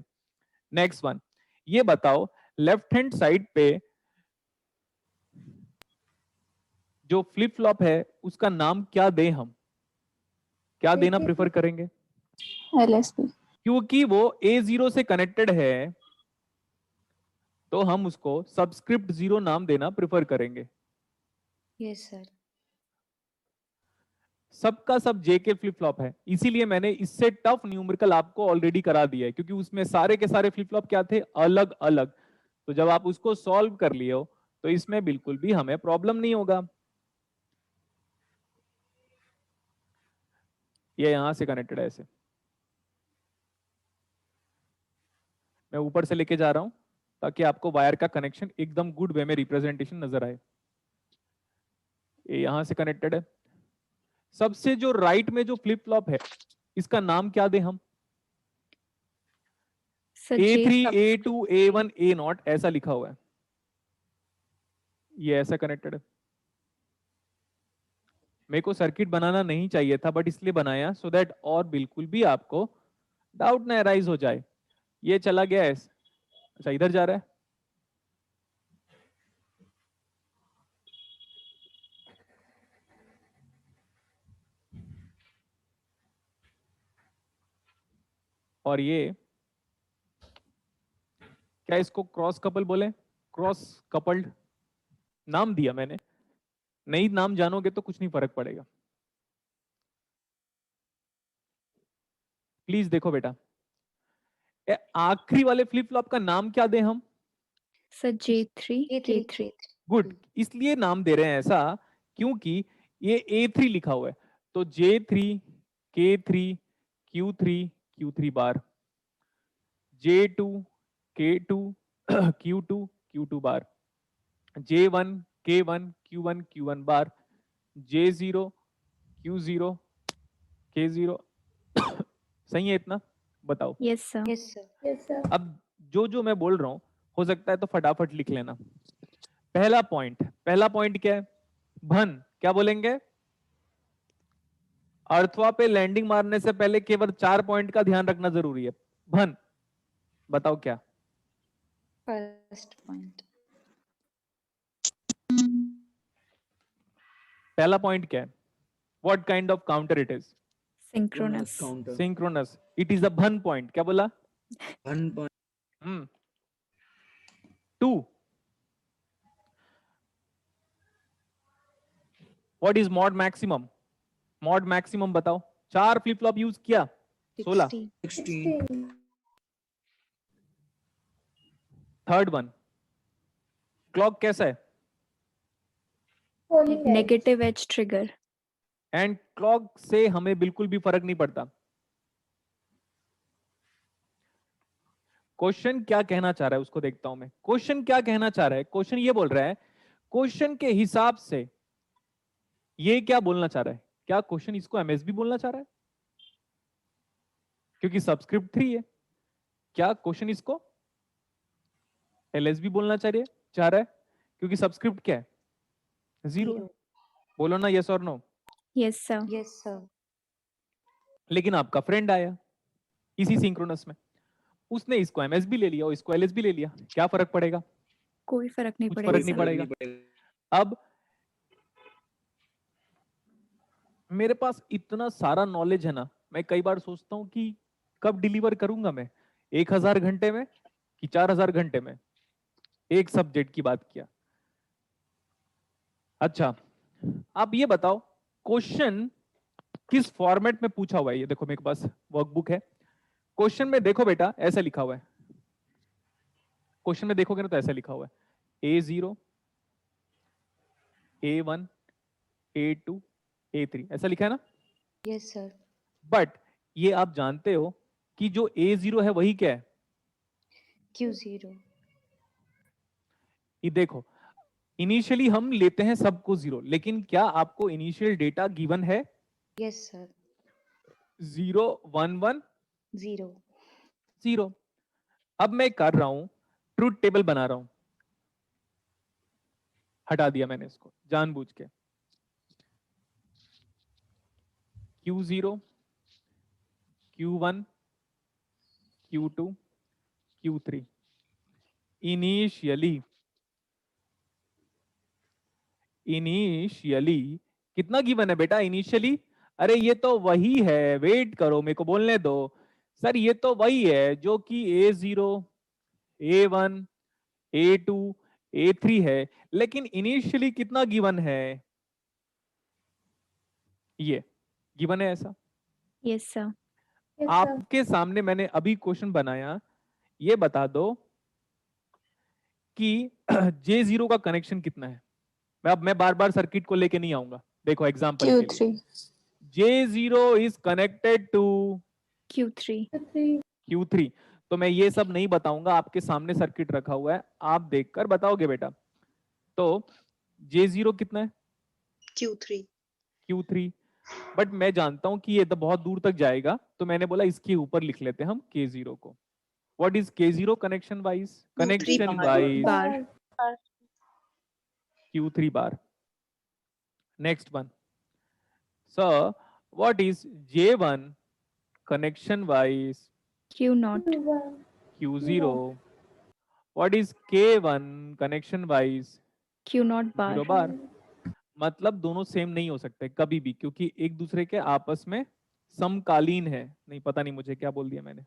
नेक्स्ट वन, ये बताओ लेफ्ट हैंड साइड पे जो फ्लिप फ्लॉप है उसका नाम क्या दें हम? क्या देना प्रेफर करेंगे? LSB. क्योंकि वो A0 से कनेक्टेड है तो हम उसको सबस्क्रिप्ट 0 नाम देना प्रेफर करेंगे। Yes, sir. सबका सब जेके फ्लिप फ्लॉप है, इसीलिए मैंने इससे टफ न्यूमेरिकल आपको ऑलरेडी करा दिया है, क्योंकि उसमें सारे के सारे फ्लिप फ्लॉप क्या थे? अलग अलग। तो जब आप उसको सॉल्व कर लिए हो तो इसमें बिल्कुल भी हमें प्रॉब्लम नहीं होगा। ये यहां से कनेक्टेड है ऐसे, मैं ऊपर से लेके जा रहा हूं ताकि आपको वायर का कनेक्शन एकदम गुड वे में रिप्रेजेंटेशन नजर आए। ये यहां से कनेक्टेड है। सबसे जो राइट में जो फ्लिप फ्लॉप है इसका नाम क्या दें हम? Sir, A3, J. A2, A1, A0 ऐसा लिखा हुआ है, ये ऐसा कनेक्टेड है। मेरे को सर्किट बनाना नहीं चाहिए था बट इसलिए बनाया सो दैट और बिल्कुल भी आपको डाउट ना अराइज हो जाए। ये चला गया है, अच्छा इधर जा रहा है। और ये क्या इसको क्रॉस कपल बोले? क्रॉस कपल्ड नाम दिया मैंने, नहीं नाम जानोगे तो कुछ नहीं फर्क पड़ेगा। प्लीज देखो बेटा, आखिरी वाले फ्लिप फ्लॉप का नाम क्या दें हम? Sir, J3, A3. K3. Good, इसलिए नाम दे रहे हैं ऐसा क्योंकि ये A3 लिखा हुआ है, तो J3, K3, Q3, Q3 बार, J2, K2, Q2, Q2 बार, J1, K1, Q1, Q1 बार, J0, Q0, K0। सही है इतना? बताओ। Yes, sir. Yes, sir. Yes, sir. अब जो मैं बोल रहा हूं हो सकता है तो फटाफट लिख लेना। पहला पॉइंट क्या है? भन, क्या बोलेंगे? अर्थवा पे लैंडिंग मारने से पहले केवल 4 पॉइंट का ध्यान रखना जरूरी है। भन, बताओ क्या? First point. पहला पॉइंट क्या है? What kind of counter it is? Synchronous. Counter. Synchronous. It is a भन पॉइंट। क्या बोला? 1 point. 2, what is mod maximum? Mod maximum बताओ। 4 फ्लिप फ्लॉप यूज किया, 16। 16 थर्ड वन, क्लॉक कैसा है? Polling edge. Negative edge trigger. And clock से हमें बिल्कुल भी फर्क नहीं पड़ता। क्वेश्चन क्या कहना चाह रहा है उसको देखता हूं मैं। क्वेश्चन क्या कहना चाह रहा है? क्वेश्चन ये बोल रहा है, क्वेश्चन के हिसाब से ये क्या बोलना चाह रहा है? क्या क्वेश्चन इसको एमएसबी बोलना चाह रहा है? क्योंकि सबस्क्रिप्ट 3 है। क्या क्वेश्चन इसको एलएसबी बोलना चाह रहा है? क्योंकि सबस्क्रिप्ट क्या है? 0 है। बोलो ना यस और no. Yes, sir. Yes, sir. लेकिन आपका फ्रेंड आया इसी सिंक्रोनस में, उसने इसको एमएसबी ले लिया और इसको एलएसबी ले लिया, क्या फर्क पड़ेगा? कोई फर्क नहीं कुछ पड़ेगा फर्क नहीं sir. पड़ेगा। अब मेरे पास इतना सारा नॉलेज है ना, मैं कई बार सोचता हूं कि कब डिलीवर करूंगा मैं, 1000 घंटे में कि 4000 घंटे में? एक सब्जेक्ट की बात किया। अच्छा, आप ये बताओ क्वेश्चन किस फॉर्मेट में पूछा हुआ है? ये देखो मेरे पास वर्कबुक है। क्वेश्चन में देखो बेटा, ऐसा लिखा हुआ है। क्वेश्चन में देखोगे ना तो ऐसा लिखा हुआ है A0, A1, A2, A3, ऐसा लिखा है ना? Yes, sir. बट ये आप जानते हो कि जो A0 है वही क्या है? Q0. ये देखो, इनिशियली हम लेते हैं सबको 0, लेकिन क्या आपको इनिशियल डेटा गिवन है? Yes, sir. 0 1 1 0. 0। अब मैं कर रहा हूं, ट्रूथ टेबल बना रहा हूं। हटा दिया मैंने इसको जानबूझ के। Q0, Q1, Q2, Q3 initially कितना गिवन है बेटा इनिशियली? अरे ये तो वही है, वेट करो मेरे को बोलने दो सर। ये तो वही है जो कि A0, A1, A2, A3 है, लेकिन इनिशियली कितना गिवन है? ये गिवन है ऐसा। Yes, sir. Yes, sir. आपके सामने मैंने अभी क्वेश्चन बनाया, ये बता दो कि J0 का कनेक्शन कितना है? मैं बार बार सर्किट को लेके नहीं आऊंगा, देखो एग्जांपल के लिए। J0 is connected to Q3. Q3। तो मैं ये सब नहीं बताऊंगा, आपके सामने सर्किट रखा हुआ है, आप देखकर बताओगे बेटा। तो J0 कितना है? Q3। बट मैं जानता हूं कि ये तो बहुत दूर तक जाएगा, तो मैंने बोला इसके ऊपर लिख लेते हैं हम K0 को। What is K0 connection wise? Connection wise Bar. Q3 bar. Next one sir, what is J1 connection wise Q0. Q0? What is K1 connection wise Q0 bar. 0 बार। मतलब दोनों सेम नहीं हो सकते कभी भी, क्योंकि एक दूसरे के आपस में समकालीन है। नहीं पता नहीं मुझे क्या बोल दिया मैंने,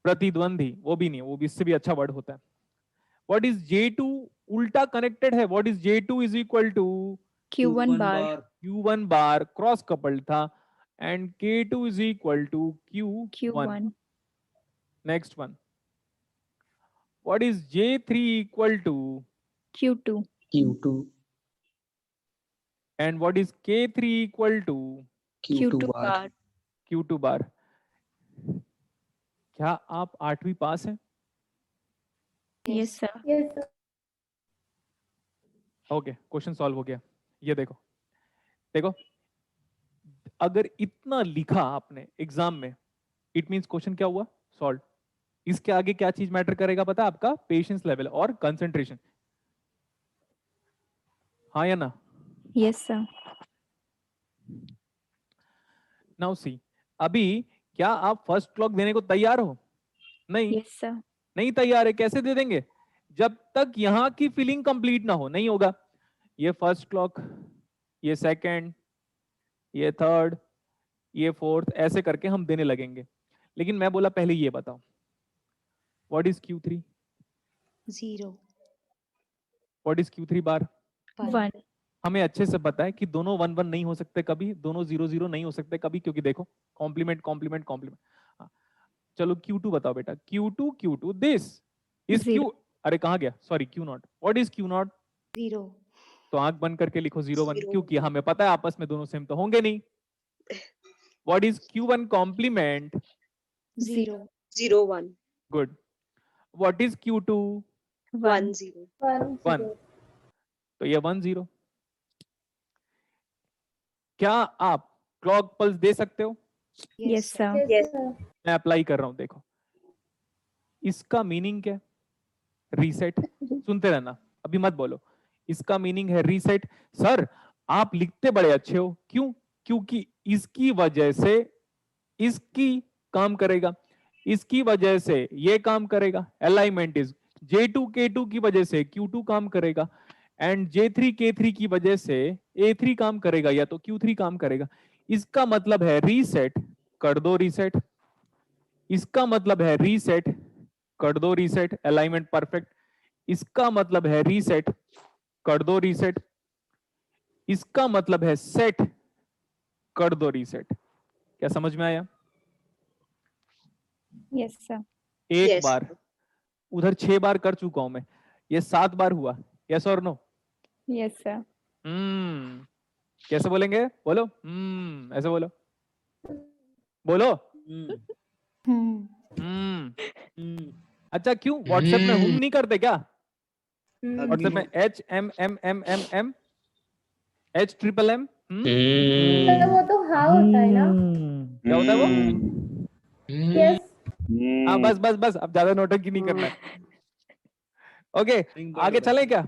प्रतिद्वंदी वो भी नहीं, वो भी इससे भी अच्छा वर्ड होता है। व्हाट इज J2 उल्टा कनेक्टेड है? What is J2 is equal to Q1 bar. Q1 bar, cross coupled था, and K2 is equal to Q1। Q1. Next one, what is J3 equal to Q2. Q2 and what is K3 equal to Q2 bar. Q2 bar. क्या आप 8वीं पास हैं? Yes, sir. Yes, sir. Okay, question solve हो गया। ये देखो देखो, अगर इतना लिखा आपने एग्जाम में, इट मींस क्वेश्चन क्या हुआ? सॉल्व। इसके आगे क्या चीज मैटर करेगा पता है? आपका पेशेंस लेवल और कंसंट्रेशन। हाँ या ना? Yes, sir. नाउ सी, अभी क्या आप फर्स्ट क्लॉक देने को तैयार हो? नहीं, Yes, sir. नहीं तैयार है। कैसे दे देंगे? जब तक यहां की फीलिंग कंप्लीट ना हो, नहीं होगा। ये फर्स्ट क्लॉक, ये सेकंड, ये थर्ड, ये फोर्थ, ऐसे करके हम देने लगेंगे। लेकिन मैं बोला पहले ये बताओ, what is Q3? 0. What is Q3 बार? 1. 1. हमें अच्छे से पता है कि दोनों 1 1 नहीं हो सकते कभी, दोनों 0 0 नहीं हो सकते कभी, क्योंकि देखो कॉम्प्लीमेंट कॉम्प्लीमेंट कॉम्प्लीमेंट। चलो Q2 बताओ बेटा, Q2 this is Q, Zero. अरे कहाँ गया, sorry Q0, what is Q0? 0 तो आंख बंद करके लिखो 0 1, 0 क्योंकि हमें पता है आपस में दोनों सेम तो होंगे नहीं। What is Q1 complement? 0 0 1 good. What is Q2? 1 1. 0 1 1, 0 तो ये 1 0। क्या आप क्लॉक पल्स दे सकते हो? Yes, sir. yes sir मैं अप्लाई कर रहा हूं, देखो इसका मीनिंग क्या है? रीसेट। सुनते रहना, अभी मत बोलो। इसका मीनिंग है रीसेट। सर आप लिखते बड़े अच्छे हो, क्यों? क्योंकि इसकी वजह से इसकी काम करेगा, इसकी वजह से ये काम करेगा। अलाइनमेंट इज J2 K2 की वजह से Q2 काम करेगा, एंड J3 K3 की वजह से A3 काम करेगा, या तो Q3 काम करेगा। इसका मतलब है रीसेट, कर दो रीसेट। इसका मतलब है रीसेट, कर दो रीसेट, अलाइनमेंट परफेक्ट। इसका मतलब है रीसेट, कर दो रीसेट। इसका मतलब है सेट, कर दो रीसेट। क्या समझ में आया? Yes, sir. एक Yes. बार, उधर 6 बार कर चुका हूं मैं, ये 7 बार हुआ। यस और नो? Yes, sir. कैसे बोलेंगे? बोलो ऐसे बोलो, बोलो। हम्म हम्म हम्म। अच्छा क्यों व्हाट्सएप में नहीं करते क्या? व्हाट्सएप में HMMMMM HMMM सर वो तो हाँ होता है ना क्या होता है वो? यस हाँ बस बस बस, अब ज्यादा नोटंकी नहीं करना है। ओके आगे चले क्या?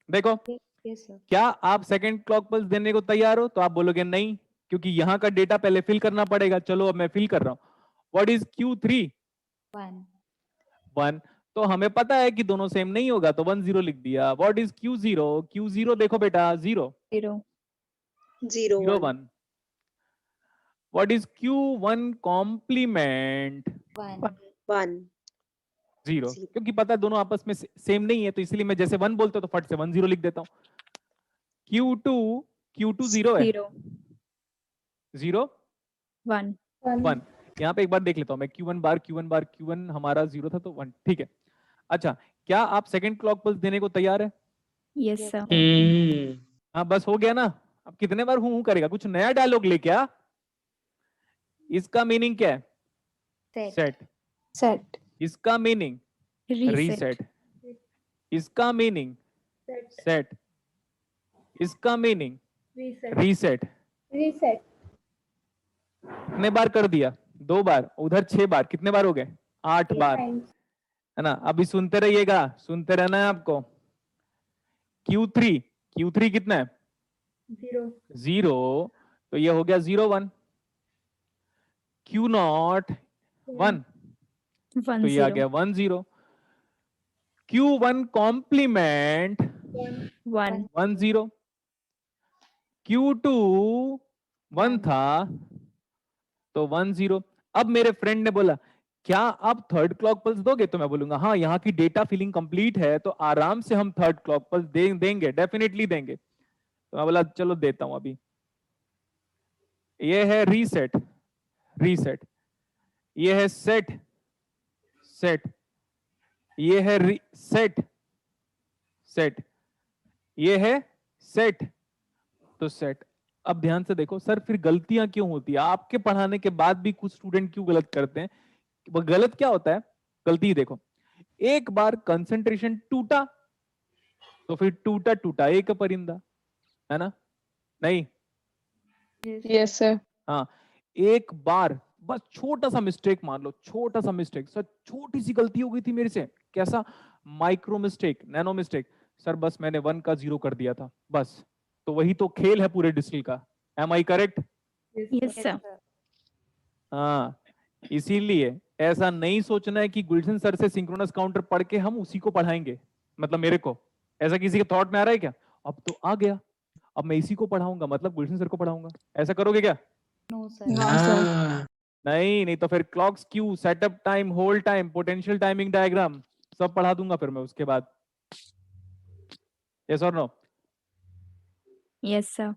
देखो यस सर क्या आप सेकंड क्लॉक पल्स देने को तैयार हो? तो आप बोलोगे नहीं, क्योंकि यहाँ का डेटा पहले फिल करना पड़ेगा। चलो अब मैं फिल कर रहा हूँ। What is Q3? 1 1, तो हमें पता है कि दोनों सेम नहीं होगा, तो 1 0 लिख दिया। What is Q0? Q0 देखो बेटा 0 0. 0 0 1 1। What is Q1 complement? 1 1 0, 0 क्योंकि पता है दोनों आपस में सेम नहीं है, तो इसलिए मैं जैसे 1 बोलता हूं तो फट से 1 0 लिख देता हूं। Q2 0 है, 0. 0 1. 1। यहाँ पे एक बार देख लेता हूं मैं, Q1 हमारा 0 था तो 1, ठीक है। अच्छा क्या आप सेकंड क्लॉक पल्स देने को तैयार है? Yes, Yes, sir. sir. हाँ बस हो गया ना। अब कितने बार हूं करेगा? कुछ नया डायलॉग लेके आ। इसका मीनिंग क्या है? set set. set इसका मीनिंग Reset. रीसेट। इसका मीनिंग सेट। इसका मीनिंग रीसेट रीसेट। रीसेट कितने बार कर दिया? 2 बार, उधर 6 बार, कितने बार हो गए? 8 बार, टाइम्स है ना? अभी सुनते रहिएगा, सुनते रहना है आपको। Q3 कितना है? 0 0, तो ये हो गया 0 1। Q0 1, 1 तो ये आ 0. गया 1 0। Q1 complement 1. 1 0। Q2 1 1 था तो 1 0। अब मेरे फ्रेंड ने बोला क्या आप थर्ड क्लॉक पल्स दोगे? तो मैं बोलूंगा हाँ, यहाँ की डेटा फिलिंग कंप्लीट है तो आराम से हम थर्ड क्लॉक पल्स देंगे, डेफिनेटली देंगे। तो मैं बोला चलो देता हूं अभी। ये है रीसेट, रीसेट। ये है सेट, सेट। ये है सेट, सेट। ये है सेट, तो सेट। अब ध्यान से देखो सर, फिर गलतियां क्यों होती है? आपके पढ़ाने के बाद भी कुछ स्टूडेंट क्यों गलत करते हैं? वो गलत क्या होता है? गलती देखो, एक बार कंसंट्रेशन टूटा तो फिर टूटा टूटा एक परिंदा, है ना? नहीं? yes sir हाँ, एक बार बस छोटा सा मिस्टेक मान लो, छोटा सा मिस्टेक, सर छोटी सी गलती हो गई थी मेरे से। कैसा? Micro mistake, nano mistake. Sir बस मैंने 1 का 0 कर दिया था बस, तो वही तो खेल है पूरे डिस्टिल का। Am I correct? Yes, sir. हाँ, इसीलिए ऐसा नहीं सोचना है कि गुलशन सर से सिंक्रोनस काउंटर पढ़ के हम उसी को पढ़ाएंगे, मतलब मेरे को। ऐसा किसी के थॉट में आ रहा है क्या? अब तो आ गया, अब मैं इसी को पढ़ाऊंगा, मतलब गुलशन सर को पढ़ाऊंगा। ऐसा करोगे क्या? no sir no sir नहीं, नहीं तो फिर clock skew, setup time, hold time, potential timing diagram सब पढ़ा दूंगा फिर मैं उसके बाद। यस और नो? Yes, sir.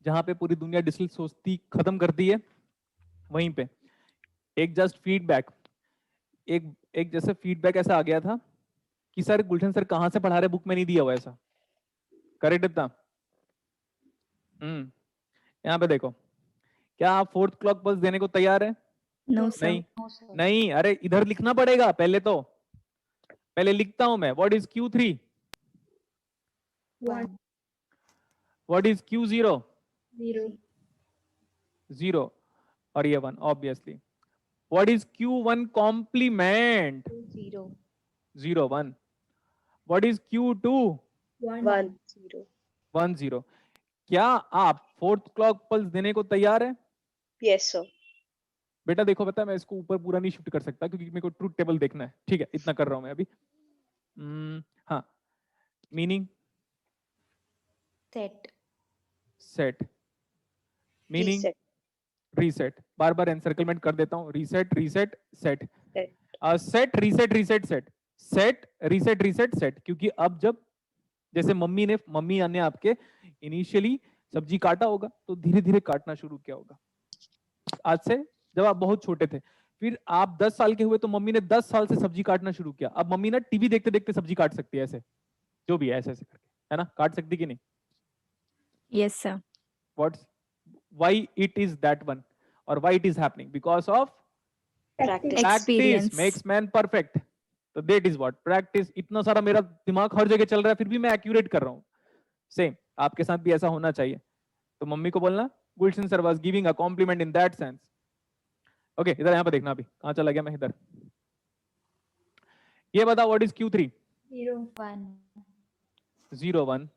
जहां पे पूरी दुनिया डिजिटल सोचती खत्म करती है, वहीं पे एक जस्ट फीडबैक, एक जैसे फीडबैक ऐसा आ गया था कि सर गुलशन सर कहां से पढ़ा रहे, बुक में नहीं दिया हुआ ऐसा, करेक्ट इतना। यहाँ पे देखो, क्या आप फोर्थ क्लॉक पल्स देने को तैयार है? No, sir. नहीं No, sir. नहीं, अरे इधर लिखना पड़ेगा पहले, तो पहले लिखता हूं मैं, what is Q3, 1. What is Q0, 0. 0, और ये 1 obviously. What is Q1 complement, 0. 0 1। What is Q2, 1. 1 0 1 0। क्या आप फोर्थ क्लॉक पल्स देने को तैयार है? yes sir बेटा देखो, पता है मैं इसको ऊपर पूरा नहीं शिफ्ट कर सकता क्योंकि मेरे को ट्रूथ टेबल देखना है, ठीक है, इतना कर रहा हूं मैं अभी। हाँ, meaning Set. Set, meaning reset reset, बार बार एनसर्कलमेंट कर देता हूँ, reset reset set, Set. Set reset reset set, set reset reset set. क्योंकि अब जब जैसे मम्मी ने आपके इनिशियली सब्जी काटा होगा तो धीरे धीरे काटना शुरू किया होगा, आज से जब आप बहुत छोटे थे, फिर आप 10 साल के हुए तो मम्मी ने 10 साल से सब्जी काटना शुरू किया। अब मम्मी ना टीवी देखते देखते सब्जी काट सकती है, ऐसे जो भी है ऐसे ऐसे करके, है ना, काट सकती कि नहीं? Yes, sir. What's why it is that one or why it is happening? Because of practice Experience. practice makes man perfect. तो that is what practice। इतना सारा मेरा दिमाग हर जगह चल रहा है फिर भी मैं एक्यूरेट कर रहा हूँ। सेम आपके साथ भी ऐसा होना चाहिए। तो मम्मी को बोलना Gulshan sir was giving a compliment in that sense. Okay, इधर यहाँ पे देखना, अभी कहाँ चला गया मैं, इधर। ये बताओ व्हाट इज Q3? 0. 1. 0 1।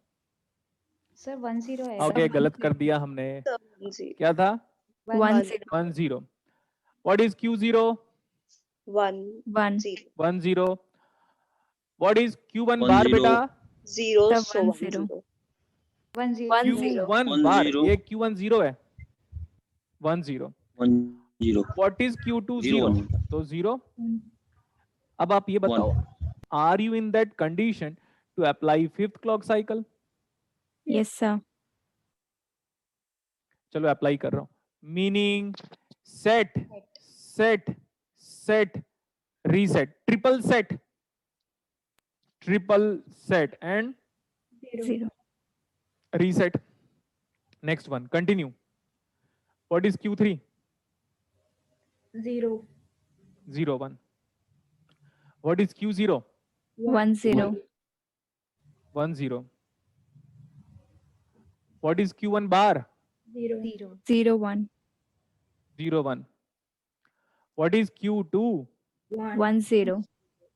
Sir, 1 0 है। ओके, गलत कर दिया हमने, 0 क्या था? 1 1 0. 1 0। What is Q0? 1 1. 0 1 0। What is Q1 1 बार 0 बेटा? 0 Sir, so 1 1 0. 0 1 0. 1 0. Q1 1 बार, 0. ये Q1 0 है, 1 0। 1 0 व्हाट इज Q2 0 0? 1 तो 0। अब आप ये बताओ, 1 are you in that condition to apply fifth clock cycle? Yes, sir. चलो अप्लाई कर रहा हूं। Meaning set set set reset, triple set and 0. Reset. Next one, continue. What is Q3? 0. 0 1। What is Q0? 1 0. 1 0। What is Q1 bar? 0. 0. 0 1. 0 1। What is Q2? 1 0.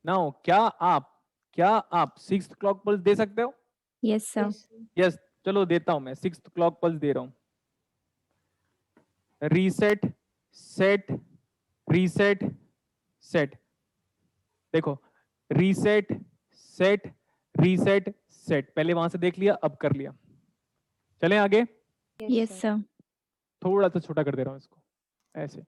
Now क्या आप सिक्स्थ क्लॉक पल्स दे सकते हो? Yes, sir. यस, चलो देता हूं मैं, सिक्स्थ क्लॉक पल्स दे रहा हूं। रीसेट सेट रीसेट सेट, देखो रीसेट सेट रीसेट सेट, पहले वहां से देख लिया, अब कर लिया। चलें आगे, Yes, sir. थोड़ा सा छोटा कर दे रहा हूं इसको, ऐसे।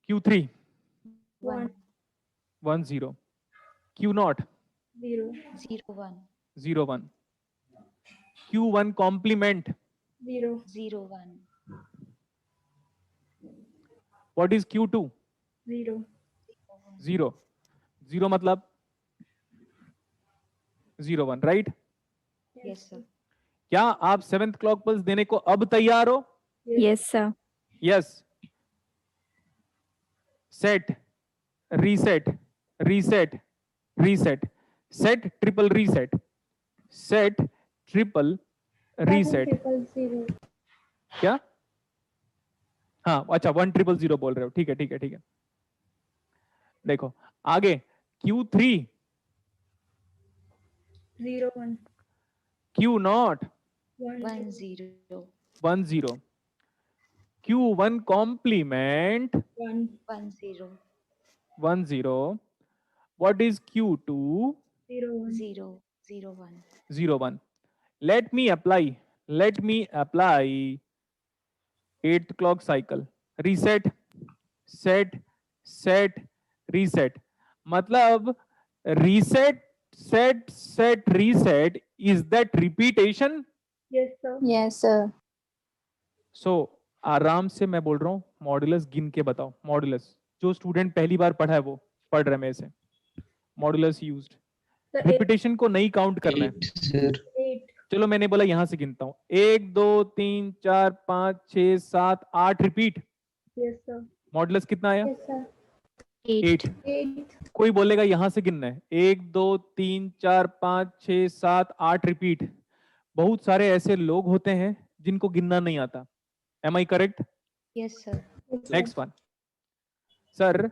Q3 1 1 0। Q0 0. 0 1 0 1। Q1 complement 0. 0 1 what is Q2? 0. 0 0 मतलब 0 1, राइट? Yes, sir. क्या आप सेवेंथ क्लॉक पल्स देने को अब तैयार हो? Yes, sir. Yes. Set reset reset reset, set triple reset, set triple reset. 0. क्या? हाँ अच्छा, 1 0 0 बोल रहे हो, ठीक है ठीक है ठीक है। देखो आगे, Q3 0 1. Q0 1 0 1 0। Q1 complement 1. 1 0 1 0। What is Q2? 0 1. 0 0 1 0 1। Let me apply 8th clock cycle। Reset set set reset, मतलब reset set reset, is that repetition? Yes, sir. Yes, sir. So आराम से मैं बोल रहा हूँ, मॉडुलस गिन के बताओ। मॉडुलस जो स्टूडेंट पहली बार पढ़ा है वो पढ़ रहे मेरे से। मॉडुलस यूज्ड, Sir, रिपीटेशन को नहीं काउंट करना है। 8 sir. 8. चलो मैंने बोला यहां से गिनता हूं, 1 2 3 4 5 6 7 8 रिपीट। Yes, sir. मॉडुलस कितना आया? Yes, sir. 8। 8. कोई बोलेगा यहां से गिनना है, 1 2 3 4 5 6 7 8 रिपीट। बहुत सारे ऐसे लोग होते हैं जिनको गिनना नहीं आता। Am I correct? Yes, sir. Next one sir,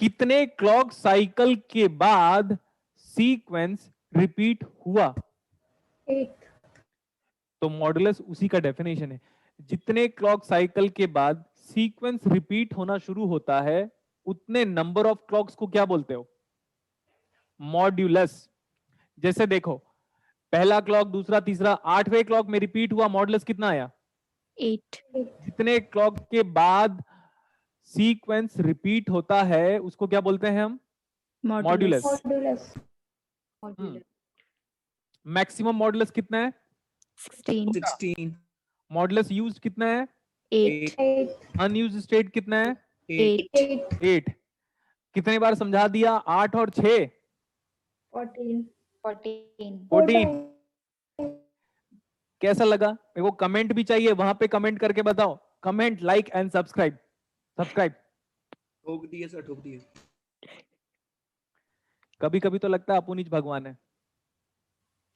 कितने क्लॉक साइकिल के बाद सीक्वेंस रिपीट हुआ? 8. तो मॉडुलस उसी का डेफिनेशन है। जितने क्लॉक साइकिल के बाद सीक्वेंस रिपीट होना शुरू होता है, उतने नंबर ऑफ क्लॉक्स को क्या बोलते हो? मॉड्यूलस। जैसे देखो, पहला क्लॉक, दूसरा, तीसरा, 8वें क्लॉक में रिपीट हुआ, मॉडुलस कितना आया? 8. जितने क्लॉक के बाद सीक्वेंस रिपीट होता है उसको क्या बोलते हैं हम? Modulus. Modulus. Modular. Maximum modulus कितना है? 16. 16. मॉडुलस यूज्ड कितना है? 8. 8. अनयूज्ड स्टेट कितना है? 8. 8. 8। कितने बार समझा दिया? 8 और 6 14. 14. 14। कैसा लगा? मेरे को कमेंट भी चाहिए, वहां पे कमेंट करके बताओ। Comment, like and subscribe. Subscribe. ठोक दिए सर, ठोक दिए। कभी कभी तो लगता है अपुनीच भगवान है।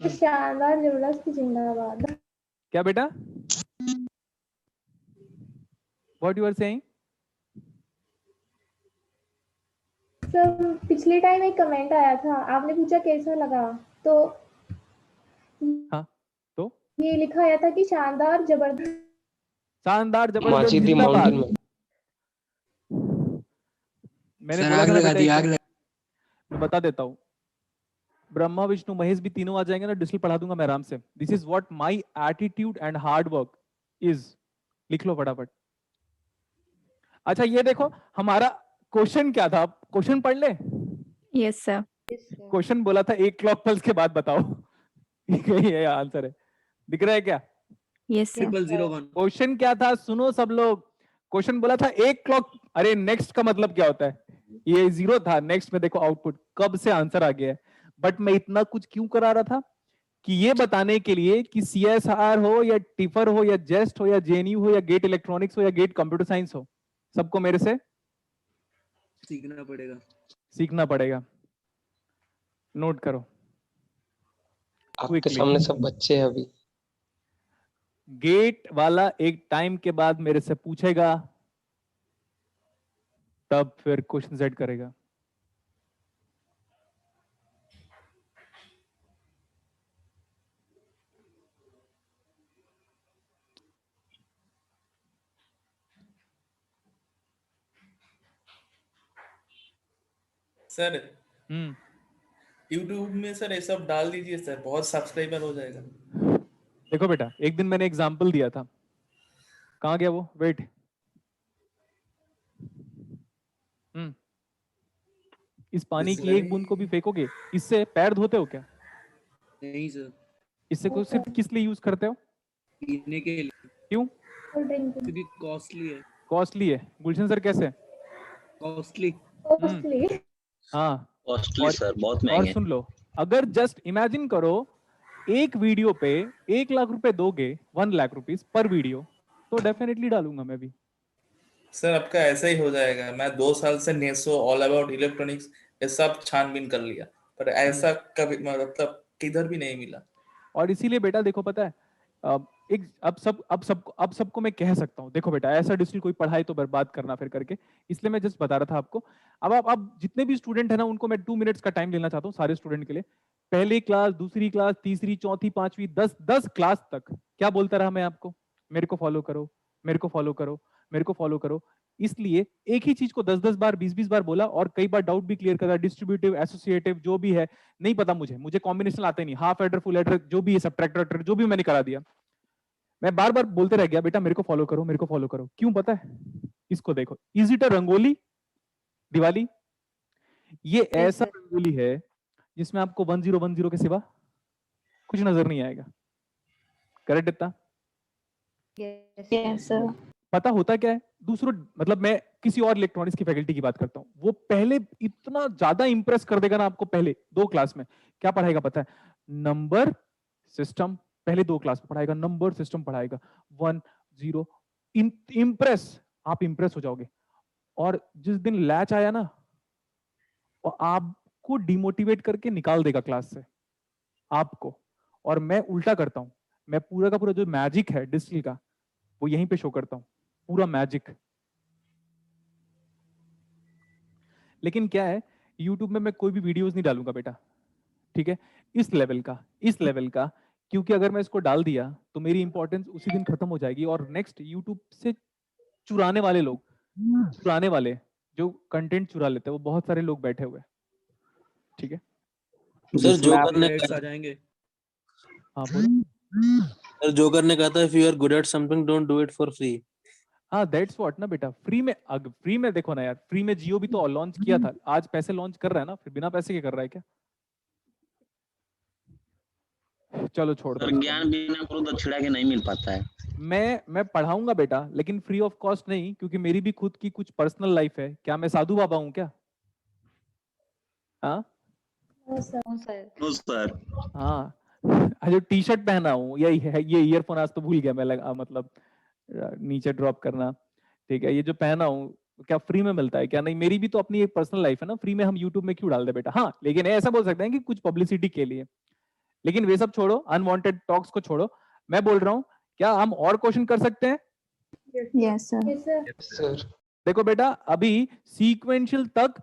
शानदार जबरदस्त जिंदाबाद। क्या बेटा? What you are saying? Sir पिछले टाइम एक कमेंट आया था, आपने पूछा कैसा लगा, तो हाँ, तो ये लिखा आया था कि शानदार जबरदस्त। शानदार जबरदस्त माची दी जिंदाबाद। माउंटेन में। मैंने सर बोला आग था ना लगा बेटा, दी, एक आग दिन- लगा। मैं बता देता हूँ, ब्रह्मा विष्णु महेश भी तीनों आ जाएंगे ना, डिजिटल पढ़ा दूंगा मैं आराम से। This is what my attitude and hard work is. लिख लो फटाफट। अच्छा ये देखो, हमारा क्वेश्चन क्या था? क्वेश्चन पढ़ ले। Yes, sir. Yes, sir. Question बोला था एक क्लॉक पल्स के बाद बताओ। ये आंसर है, दिख रहा है क्या? Yes, sir. 0001. क्वेश्चन क्या था? सुनो सब लोग, क्वेश्चन बोला था एक क्लॉक। अरे नेक्स्ट का मतलब क्या होता है? ये 0 था, नेक्स्ट में देखो आउटपुट कब से आंसर आ गया है। बट मैं इतना कुछ क्यों करा रहा था? कि ये बताने के लिए कि CSR हो या टिफर हो या जेस्ट हो या JNU हो या गेट इलेक्ट्रॉनिक्स हो या गेट कंप्यूटर साइंस हो, सबको मेरे से सीखना पड़ेगा। सीखना पड़ेगा। नोट करो आपके quickly। सामने सब बच्चे हैं अभी। गेट वाला एक टाइम के बाद मेरे से पूछेगा, तब फिर क्वेश्चन सेट करेगा। सर हम्म, YouTube में सर ये सब डाल दीजिए सर, बहुत सब्सक्राइबर हो जाएगा। देखो बेटा, एक दिन मैंने एग्जाम्पल दिया था, कहां गया वो? वेट। इस पानी की एक बूंद को भी फेंकोगे, इससे पैर धोते हो क्या? नहीं सर, इससे को सिर्फ किस लिए यूज करते हो? पीने के लिए। क्यों? क्योंकि कॉस्टली है। कॉस्टली है। गुलशन सर कैसे? कॉस्टली। कॉस्टली। हाँ, कॉस्टली सर, बहुत और महंगे। सुन लो, अगर जस्ट इमेजिन करो एक वीडियो पे 1 लाख रुपए दोगे, 1 लाख रुपीस पर वीडियो, तो डेफिनेटली डालूंगा मैं भी। सर आपका ऐसा ही हो जाएगा। मैं 2 साल से नेसो, ऑल अबाउट इलेक्ट्रॉनिक्स ये सब छानबीन कर लिया, पर ऐसा कभी मतलब किधर भी नहीं मिला। और इसीलिए बेटा देखो, पता है एक अब सबको मैं कह सकता हूँ, देखो बेटा ऐसा डिजिटल कोई पढ़ाई तो बर्बाद करना फिर करके, इसलिए मैं जस्ट बता रहा था आपको। अब जितने भी स्टूडेंट है ना, उनको मैं 2 मिनट्स का टाइम लेना चाहता हूँ सारे स्टूडेंट के लिए। पहली क्लास, दूसरी क्लास, तीसरी, चौथी, पांचवी, 10 क्लास तक क्या बोलता रहा मैं आपको? मेरे को फॉलो करो, मेरे को फॉलो करो, मेरे को फॉलो करो। इसलिए एक ही चीज को 10 बार, 20 बार बोला, और कई बार डाउट भी क्लियर करा। डिस्ट्रीब्यूटिव, एसोसिएटिव जो भी है नहीं पता मुझे कॉम्बिनेशन आते नहीं, हाफ एडर, फुल एडर, जो भी है, सबट्रैक्टर, जो भी मैंने करा दिया। मैं बार बार बोलते रह गया, बेटा मेरे को फॉलो करो, मेरे को फॉलो करो। क्यों पता है? इसको देखो, is it a rangoli? Diwali ये ऐसा रंगोली है जिसमें आपको 1010 के सिवा कुछ नजर नहीं आएगा। करेक्ट इतना? Yes, sir. पता होता क्या है दूसरों, मतलब मैं किसी और इलेक्ट्रॉनिक्स की फैकल्टी की बात करता हूँ, वो पहले इतना ज्यादा इंप्रेस कर देगा ना आपको, पहले 2 क्लास में क्या पढ़ाएगा पता है? नंबर सिस्टम पहले 2 क्लास में पढ़ाएगा, नंबर सिस्टम पढ़ाएगा, 1 0 इंप्रेस, आप इंप्रेस हो जाओगे। और जिस दिन लैच आया ना, और आपको डिमोटिवेट करके निकाल देगा क्लास से आपको। और मैं उल्टा करता हूं, मैं पूरा का पूरा जो मैजिक है डिस्टिल का वो यहीं पे शो करता हूं, पूरा मैजिक। लेकिन क्या है, YouTube में मैं कोई भी वीडियोस नहीं डालूंगा बेटा, ठीक है? इस लेवल का, क्योंकि अगर मैं इसको डाल दिया तो मेरी इंपॉर्टेंस उसी दिन खत्म हो जाएगी। और नेक्स्ट YouTube से चुराने वाले लोग, चुराने वाले जो कंटेंट चुरा लेते हैं, वो बहुत सारे लोग बैठे हुए हैं, ठीक है? सर जो करने एड्स आ जाएंगे। हाँ बोलो। सर जो करने कहा था, if you are good at something don't do it for free. हाँ दैट्स व्हाट ना बेटा, फ्री में देखो ना यार, फ्री में जियो भी तो लॉन्च किया था, आज पैसे लॉन्च कर रहा है ना, फिर बिना पैसे के कर रहा है क्या? चलो छोड़ दो। ज्ञान बिना करो तो छिड़ा के नहीं मिल पाता है। मैं पढ़ाऊंगा बेटा, लेकिन फ्री ऑफ कॉस्ट नहीं, क्योंकि मेरी भी खुद की कुछ पर्सनल लाइफ है। क्या मैं साधु बाबा हूँ क्या? हाँ No, sir. No sir. हाँ, जो टी शर्ट पहना हूँ यही है, ये ईयरफोन आज तो भूल गया मैं, मतलब नीचे ड्रॉप करना, ठीक है? ये जो पहना हूँ क्या फ्री में मिलता है क्या? नहीं, मेरी भी तो अपनी एक पर्सनल लाइफ है ना, फ्री में हम यूट्यूब में क्यों डाल दे बेटा? हाँ, लेकिन ऐसा बोल सकते हैं कि कुछ पब्लिसिटी के लिए। लेकिन वे सब छोड़ो, अनवांटेड टॉक्स को छोड़ो, मैं बोल रहा हूँ क्या हम और क्वेश्चन कर सकते हैं? Yes, sir. Yes, sir. Sir देखो बेटा, अभी सीक्वेंशियल तक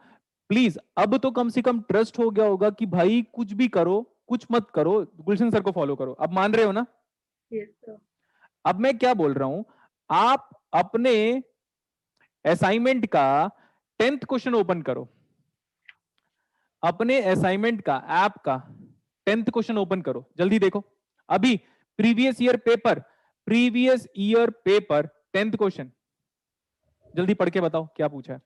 प्लीज, अब तो कम से कम ट्रस्ट हो गया होगा कि भाई कुछ भी करो, कुछ मत करो, गुलशन सर को फॉलो करो। अब मान रहे हो ना? Yes, sir. अब मैं क्या बोल रहा हूं, आप अपने असाइनमेंट का 10th क्वेश्चन ओपन करो, अपने असाइनमेंट का ऐप का 10th क्वेश्चन ओपन करो, जल्दी देखो। अभी previous year paper 10th question, जल्दी पढ़ के बताओ क्या पूछा है।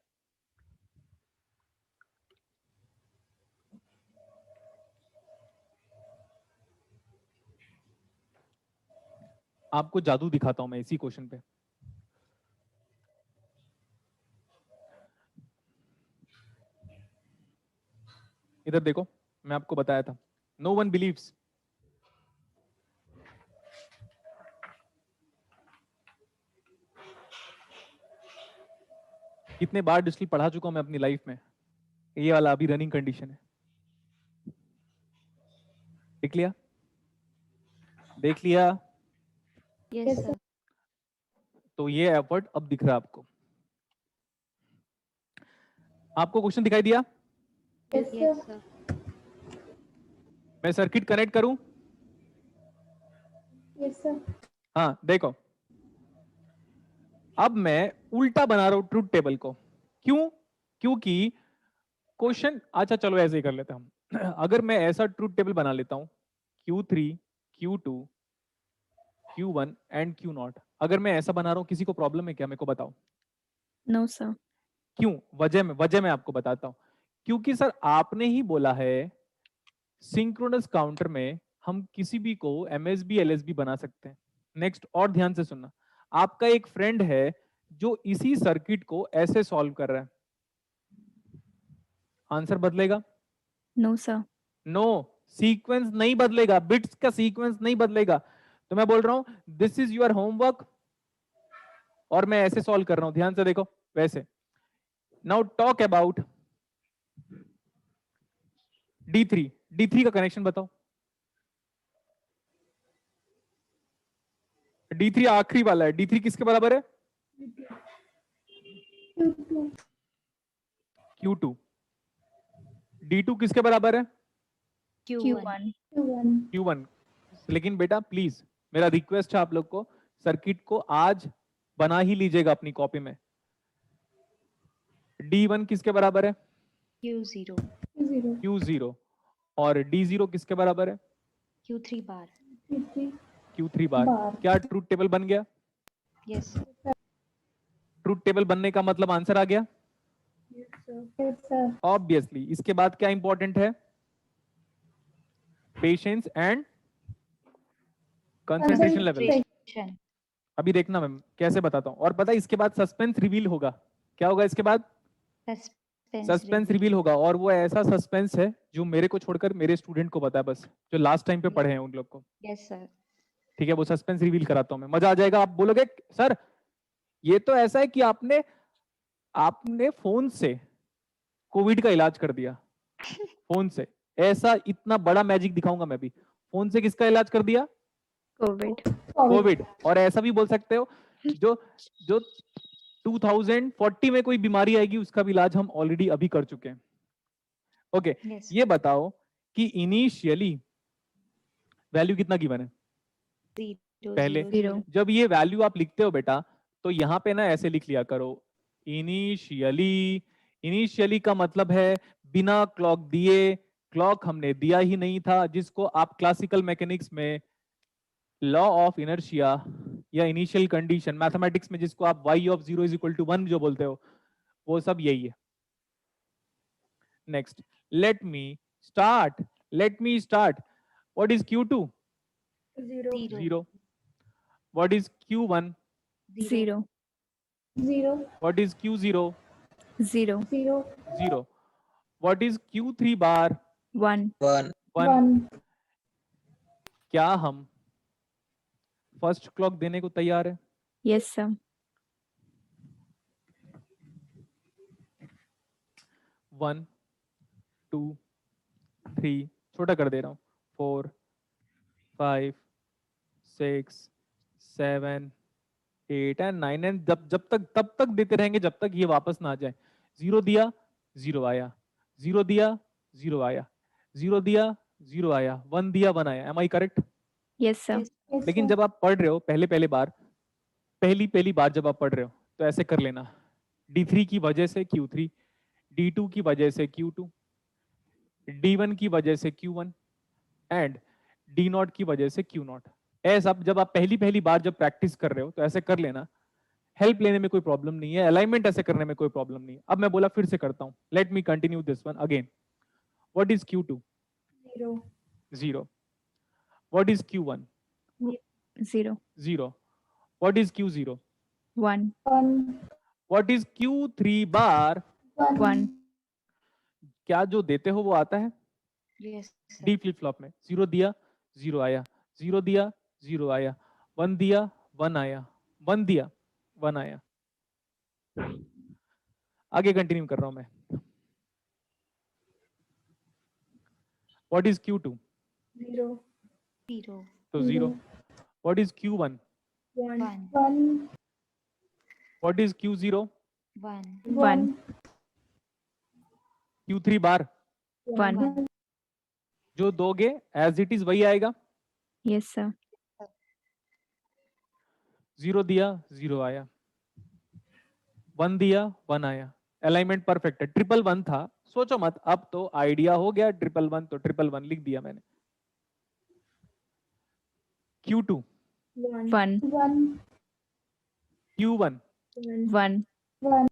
आपको जादू दिखाता हूं मैं इसी क्वेश्चन पे। इधर देखो, मैं आपको बताया था, नो वन बिलीव्स। कितने बार डिस्टिल पढ़ा चुका हूं मैं अपनी लाइफ में, ये वाला अभी रनिंग कंडीशन है। देख लिया? देख लिया? Yes, sir. तो ये एफर्ट अब दिख रहा है आपको। आपको क्वेश्चन दिखाई दिया? Yes, sir. Yes, sir. मैं सर्किट कनेक्ट करूं? Yes, sir. हाँ देखो, अब मैं उल्टा बना रहा हूं ट्रूथ टेबल को। क्यों? क्योंकि क्वेश्चन, अच्छा चलो ऐसे ही कर लेते हैं हम। अगर मैं ऐसा ट्रूथ टेबल बना लेता हूं, Q3, Q2, Q1 and Q0, अगर मैं ऐसा बना रहा हूं, किसी को प्रॉब्लम है क्या? मेरे को बताओ। No, sir. क्यों? वजह मैं आपको बताता हूं। क्योंकि सर आपने ही बोला है सिंक्रोनस काउंटर में हम किसी भी को MSB LSB बना सकते हैं। नेक्स्ट, और ध्यान से सुनना, आपका एक फ्रेंड है जो इसी सर्किट को ऐसे सॉल्व कर रहा है, आंसर बदलेगा? No, sir. नो, सीक्वेंस नहीं बदलेगा, बिट्स का सीक्वेंस नहीं बदलेगा। तो मैं बोल रहा हूं दिस इज योर होमवर्क, और मैं ऐसे सॉल्व कर रहा हूं, ध्यान से देखो वैसे। नाउ टॉक अबाउट D3 का कनेक्शन बताओ। D3 आखिरी वाला है, D3 किसके बराबर है? Q2. Q2। D2 किसके बराबर है? Q1. Q1. Q1। लेकिन बेटा प्लीज मेरा रिक्वेस्ट है आप लोग को, सर्किट को आज बना ही लीजिएगा अपनी कॉपी में। D1 किसके बराबर है? Q0. Q0. Q0। और D0 किसके बराबर है? Q3 bar. Q3. Q3 बार। बार. क्या ट्रूथ टेबल बन गया? Yes, sir. ट्रूथ टेबल बनने का मतलब आंसर आ गया? Yes, sir. Yes, sir. Obviously. इसके बाद क्या इंपॉर्टेंट है? Patience and concentration level. Concentration. अभी देखना मैम कैसे बताता हूँ। और पता है इसके बाद सस्पेंस रिवील होगा। क्या होगा इसके बाद? सस्पेंस रिवील होगा, और वो ऐसा सस्पेंस है जो मेरे को छोड़कर मेरे स्टूडेंट को पता है, बस जो लास्ट टाइम पे पढ़े हैं उन लोग को। Yes, sir. ठीक है, वो सस्पेंस रिवील कराता हूँ मैं, मजा आ जाएगा। आप बोलोगे सर ये तो ऐसा है कि आपने फोन से कोविड का इलाज कर दिया। फोन से ऐसा इतना बड़ा मैजिक दिखाऊंगा मैं भी। फोन से किसका इलाज कर दिया? कोविड। और ऐसा भी बोल सकते हो जो 2040 में कोई बीमारी आएगी उसका भी इलाज हम ऑलरेडी अभी कर चुके हैं। Okay, Yes. ये बताओ कि इनिशियली वैल्यू कितना गिवन है? Zero, पहले zero, zero. जब ये वैल्यू आप लिखते हो बेटा तो यहाँ पे ना ऐसे लिख लिया करो, इनिशियली। इनिशियली का मतलब है बिना क्लॉक दिए। क्लॉक हमने दिया ही नहीं था, जिसको आप क्लासिकल मैकेनिक्स में लॉ ऑफ इनर्शिया या इनिशियल कंडीशन, मैथमेटिक्स में जिसको आप y of 0 is equal to 1 जो बोलते हो, वो सब यही है। Next, let me start. What is Q2? Zero. Zero. What is Q1? Zero. Zero. What is Q0? Zero. Zero. Zero. What is Q3 bar? One. One. One. क्या हम फर्स्ट क्लॉक देने को तैयार है? Yes, sir. 1, 2, 3, छोटा कर दे रहा हूँ, 4, 5, 6, 7, 8 एंड 9 एंड तब तक देते रहेंगे जब तक ये वापस ना आ जाए। 0 दिया 0 आया, 0 दिया 0 आया, 0 दिया 0 आया, 1 दिया 1 आया। Am I correct? Yes, sir. Yes, लेकिन sir. जब आप पढ़ रहे हो पहली बार जब आप पढ़ रहे हो तो ऐसे कर लेना, D3 की वजह से Q3, D2 की वजह से Q2, D1 की वजह से Q1 एंड D0 की वजह से Q0। ऐसा जब आप पहली बार जब प्रैक्टिस कर रहे हो तो ऐसे कर लेना। हेल्प लेने में कोई प्रॉब्लम नहीं है, अलाइनमेंट ऐसे करने में कोई प्रॉब्लम नहीं है। अब मैं बोला फिर से करता हूँ, late me continue this one again. What is Q2? Zero. 0. What is Q1? Zero. 0. What is Q0? One. One. What is Q3 bar? One. क्या जो देते हो वो आता है? Yes, sir. D flip flop में 0 दिया 0 आया, 0 दिया 0 आया, 1 दिया 1 आया, 1 दिया 1 आया। आगे कंटिन्यू कर रहा हूं मैं। What is Q2? Zero. Zero. तो 0. What is Q1? One. One. One. What is Q0? One. One. Q3 bar One. जो दोगे एज इट इज वही आएगा। Yes, sir. 0 दिया 0 आया, 1 दिया 1 आया। अलाइनमेंट परफेक्ट है। 111 था, सोचो मत, अब तो आइडिया हो गया। 111 तो 111 लिख दिया मैंने। Q2, One. One. One. Q1, One. One.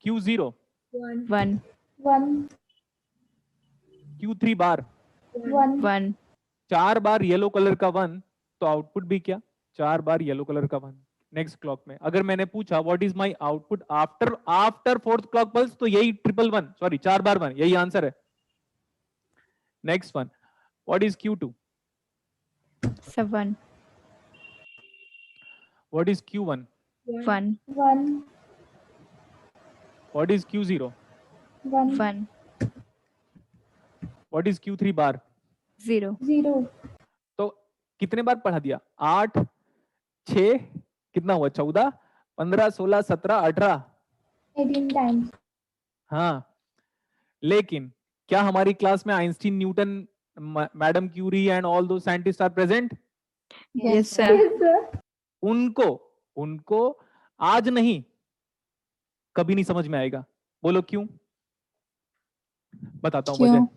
Q0, One. One. One. Q3 बार One. One. 4 बार येलो कलर का 1, तो आउटपुट भी क्या 4 बार येलो कलर का 1। नेक्स्ट क्लॉक में अगर मैंने पूछा what is my output after fourth clock pulse, तो यही 111, सॉरी 4 बार 1, यही आंसर है। Next one, what is Q2? Seven. What is Q1? One. One. What is Q0? One. One. What is Q3 bar? Zero. Zero. तो कितने बार पढ़ा दिया? 8, 6, कितना हुआ? 14, 15, 16, 17, 18। 18 times. हाँ, लेकिन क्या हमारी क्लास में Einstein, Newton, madam Curie and all those scientist are present? Yes, sir. Yes, sir. उनको आज नहीं, कभी नहीं समझ में आएगा। बोलो क्यों? बताता हूँ वजह।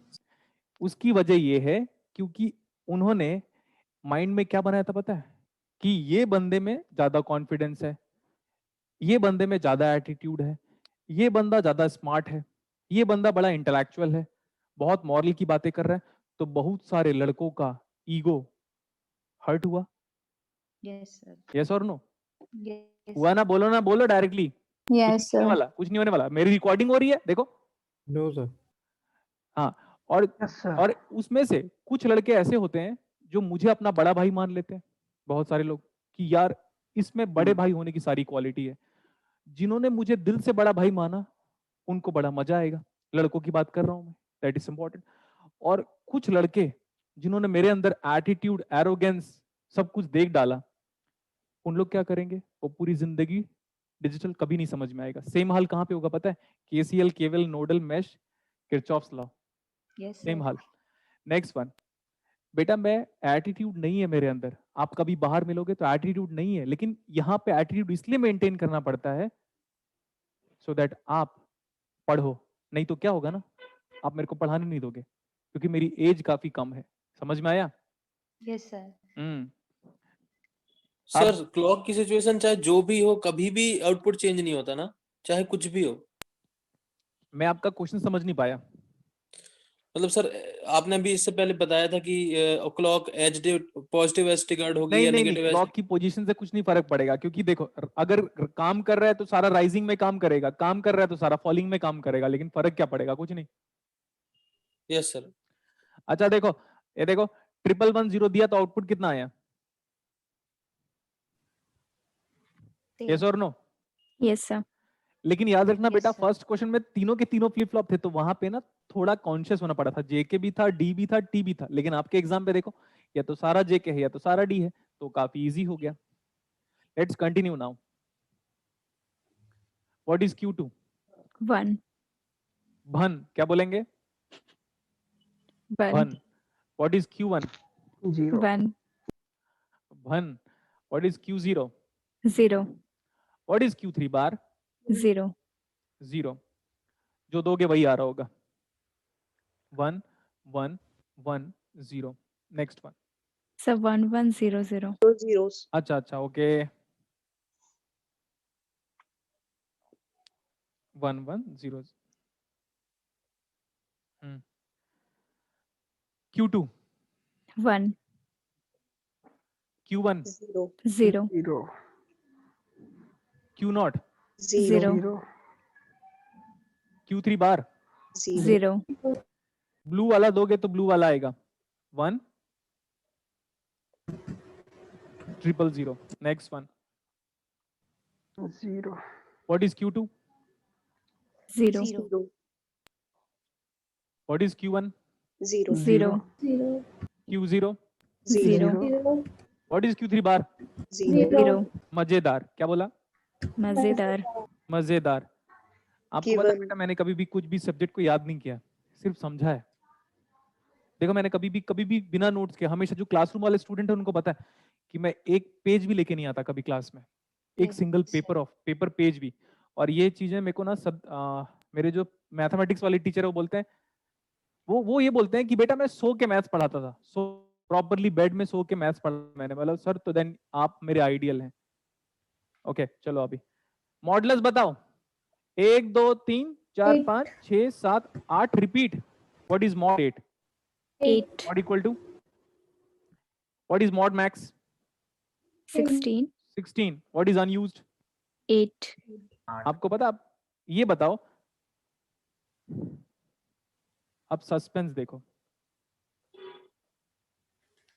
उसकी वजह ये है क्योंकि उन्होंने माइंड में क्या बनाया था पता है? कि ये बंदे में ज्यादा कॉन्फिडेंस है, ये बंदे में ज्यादा एटीट्यूड है, ये बंदा ज्यादा स्मार्ट है, ये बंदा बड़ा इंटेलेक्चुअल है, बहुत मॉरल की बातें कर रहा है, तो बहुत सारे लड़कों का ईगो हर्ट हुआ। Yes, sir. यस और नो? Yes, हुआ ना? बोलो ना, बोलो डायरेक्टली। Yes, होने sir. वाला, कुछ नहीं होने वाला। मेरी रिकॉर्डिंग हो रही है, देखो। No sir. हाँ, और उसमें से कुछ लड़के ऐसे होते हैं जो मुझे अपना बड़ा भाई मान लेते हैं, बहुत सारे लोग, कि यार इसमें बड़े भाई होने की सारी क्वालिटी है। जिन्होंने मुझे दिल से बड़ा भाई माना, उनको बड़ा मजा आएगा। लड़कों की बात कर रहा हूं मैं, दैट इज इंपॉर्टेंट। और कुछ लड़के जिन्होंने मेरे अंदर एटीट्यूड, एरोगेंस सब कुछ देख डाला, उन लोग क्या करेंगे? वो पूरी जिंदगी डिजिटल कभी नहीं समझ में आएगा। सेम हाल कहां पे होगा पता है? KCL, KVL, nodal, mesh, Kirchhoff's law, yes, sir. Same हाल। नेक्स्ट वन, बेटा मैं एटीट्यूड नहीं है मेरे अंदर, आप कभी बाहर मिलोगे तो एटीट्यूड नहीं है, लेकिन यहाँ पे एटीट्यूड इसलिए मेंटेन करना पड़ता है सो दैट आप पढ़ो। नहीं तो क्या होगा ना, आप मेरे को पढ़ाने नहीं दोगे, क्योंकि मेरी एज काफी कम है। समझ में आया? Yes, sir. सर क्लॉक की सिचुएशन चाहे जो भी हो, कभी भी आउटपुट चेंज नहीं होता ना, चाहे कुछ भी हो। मैं आपका क्वेश्चन समझ नहीं पाया। मतलब सर आपने भी इससे पहले बताया था कि clock H D positive H D guard होगी या नहीं, नेगेटिव क्लॉक की पोजीशन से कुछ नहीं फर्क पड़ेगा, क्योंकि देखो अगर काम कर रहा है तो सारा राइजिंग में काम करेगा, काम कर रहा है तो सारा फॉलिंग में काम करेगा, लेकिन फर्क क्या पड़ेगा? कुछ नहीं। Yes sir. अच्छा देखो, ये देखो 1110 दिया तो आउटपुट कितना आया? यस और नो? Yes, sir. लेकिन याद रखना Yes, बेटा, sir. फर्स्ट क्वेश्चन में तीनों के तीनों फ्लिप फ्लॉप थे, तो वहां पे ना थोड़ा कॉन्शियस होना पड़ा था। जेके भी था, डी भी था, टी भी था। लेकिन आपके एग्जाम पे देखो, या तो सारा जेके है या तो सारा डी है, तो काफी इजी हो गया। Let's continue now. What is Q2? 1. भन, क्या बोलेंगे? 1. भन। What is Q1? 1. भन। What is Q0? 0. What is Q3 बार? 0. 0। जो दोगे वही आ रहा होगा। 1 1 1 0। Next one. So 1 1 0 0. Two zeros. अच्छा okay. 1 1 0। Q2? 1. Q1? Zero. 0. Q0? Zero. 0. Q3 बार? Zero. 0. ब्लू वाला दोगे तो ब्लू वाला आएगा। 1 000। Next one. 0। What is Q2? 0. Zero. What is Q1? Zero. 0. 0 Q0? 0. 0 what is Q3 bar? Zero. 0. मजेदार। क्या बोला? मजेदार. मजेदार। आपको पता है Given. बेटा, मैंने कभी भी कुछ भी सब्जेक्ट को याद नहीं किया, सिर्फ समझा है। देखो मैंने कभी भी बिना नोट्स के, हमेशा जो क्लासरूम वाले स्टूडेंट है उनको पता है कि मैं एक पेज भी लेके नहीं आता कभी क्लास में, एक सिंगल पेपर पेज भी। और ये चीजें मेरे को ना सब मेरे जो मैथमेटिक्स वाले टीचर है वो बोलते हैं, वो ये बोलते हैं कि बेटा मैं सो के मैथ्स पढ़ाता था, सो प्रॉपरली बेड में सो के मैथ्स पढ़ा। मैंने बोला सर तो देन आप मेरे आइडियल हैं। ओके चलो अभी मॉडल्स बताओ। 1 2 3 4 8 5 6 7 8 repeat. What is mod 8? 8. Mod equal to? What is mod max? 16. 16. What is unused? 8. आपको पता? आप ये बताओ, अब सस्पेंस देखो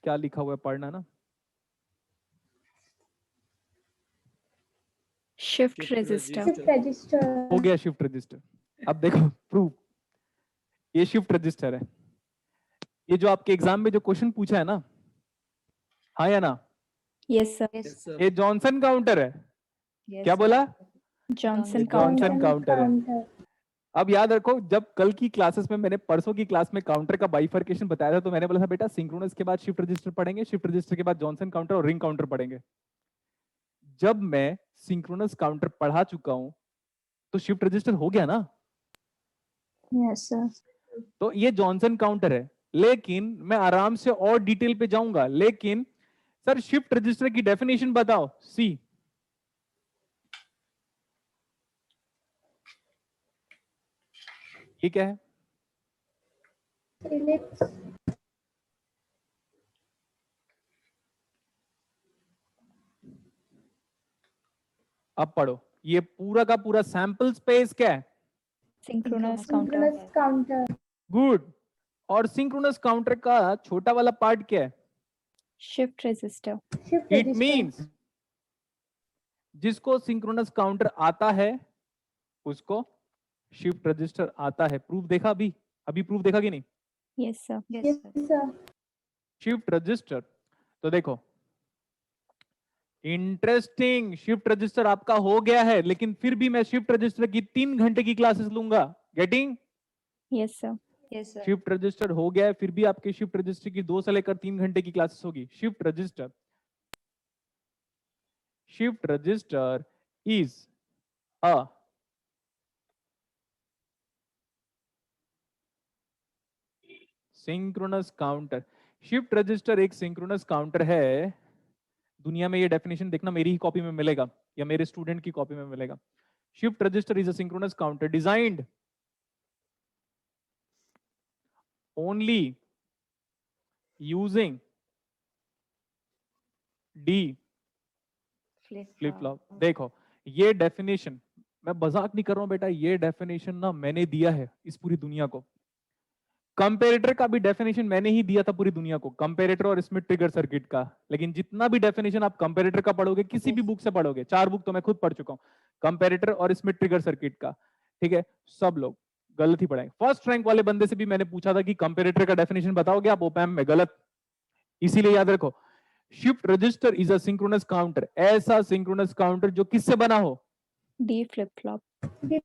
क्या लिखा हुआ है, पढ़ना ना। Shift register. शिफ्ट रजिस्टर हो गया शिफ्ट रजिस्टर। अब देखो प्रूफ, ये शिफ्ट रजिस्टर है। ये जो आपके एग्जाम में जो क्वेश्चन पूछा है ना, हाँ या ना, Yes, sir. Yes. ये जॉनसन काउंटर है। Yes, क्या sir. बोला? Johnson Johnson counter. काउंटर है। अब याद रखो, जब कल की क्लासेस में, मैंने परसों की क्लास में काउंटर का बाइफर्केशन बताया था, तो मैंने बोला था बेटा सिंक्रोनस के बाद शिफ्ट रजिस्टर पढ़ेंगे, शिफ्ट रजिस्टर के बाद जॉनसन काउंटर और रिंग काउंटर पढ़ेंगे। जब मैं सिंक्रोनस काउंटर पढ़ा चुका हूं तो शिफ्ट रजिस्टर हो गया ना। Yes, sir. तो ये जॉनसन काउंटर है, लेकिन मैं आराम से और डिटेल पे जाऊंगा। लेकिन सर शिफ्ट रजिस्टर की डेफिनेशन बताओ। सी, ये क्या है? इलिप्स अब पढ़ो, ये पूरा का पूरा सैंपल स्पेस क्या है? Synchronous counter. Synchronous counter. Good. और सिंक्रोनस काउंटर का छोटा वाला पार्ट क्या है? Shift register. Shift it register. Means जिसको सिंक्रोनस काउंटर आता है उसको शिफ्ट रजिस्टर आता है। प्रूफ देखा अभी? अभी प्रूफ देखा कि नहीं? Yes, sir. Yes, Yes, sir. sir. Shift register, तो देखो इंटरेस्टिंग, शिफ्ट रजिस्टर आपका हो गया है, लेकिन फिर भी मैं शिफ्ट रजिस्टर की 3 घंटे की क्लासेस लूंगा। Getting? Yes, sir. Yes, sir. Shift register हो गया है, फिर भी आपके शिफ्ट रजिस्टर की 2 से लेकर 3 घंटे की क्लासेस होगी। Shift register is a synchronous counter. Shift register एक सिंक्रोनस काउंटर है। दुनिया में ये डेफिनेशन देखना, मेरी ही कॉपी में मिलेगा या मेरे स्टूडेंट की कॉपी में मिलेगा। Shift register is a synchronous counter designed only using D flip flop. देखो ये डेफिनेशन, मैं मजाक नहीं कर रहा हूं बेटा, ये डेफिनेशन ना मैंने दिया है इस पूरी दुनिया को। कंपैरेटर का भी डेफिनेशन मैंने ही दिया था पूरी दुनिया को, कंपैरेटर और स्मिथ ट्रिगर सर्किट का। लेकिन जितना भी डेफिनेशन आप कंपैरेटर का पढ़ोगे, किसी भी बुक से पढ़ोगे, 4 बुक तो मैं खुद पढ़ चुका हूं कंपैरेटर और स्मिथ ट्रिगर सर्किट का, ठीक है, सब लोग गलत ही पढ़ाएंगे। फर्स्ट रैंक वाले बंदे से भी मैंने पूछा था कि कंपैरेटर का डेफिनेशन बताओगे आप ओपैम में? गलत। इसीलिए याद रखो, shift register is a synchronous counter, ऐसा सिंक्रोनस काउंटर जो किससे बना हो? D flip flop.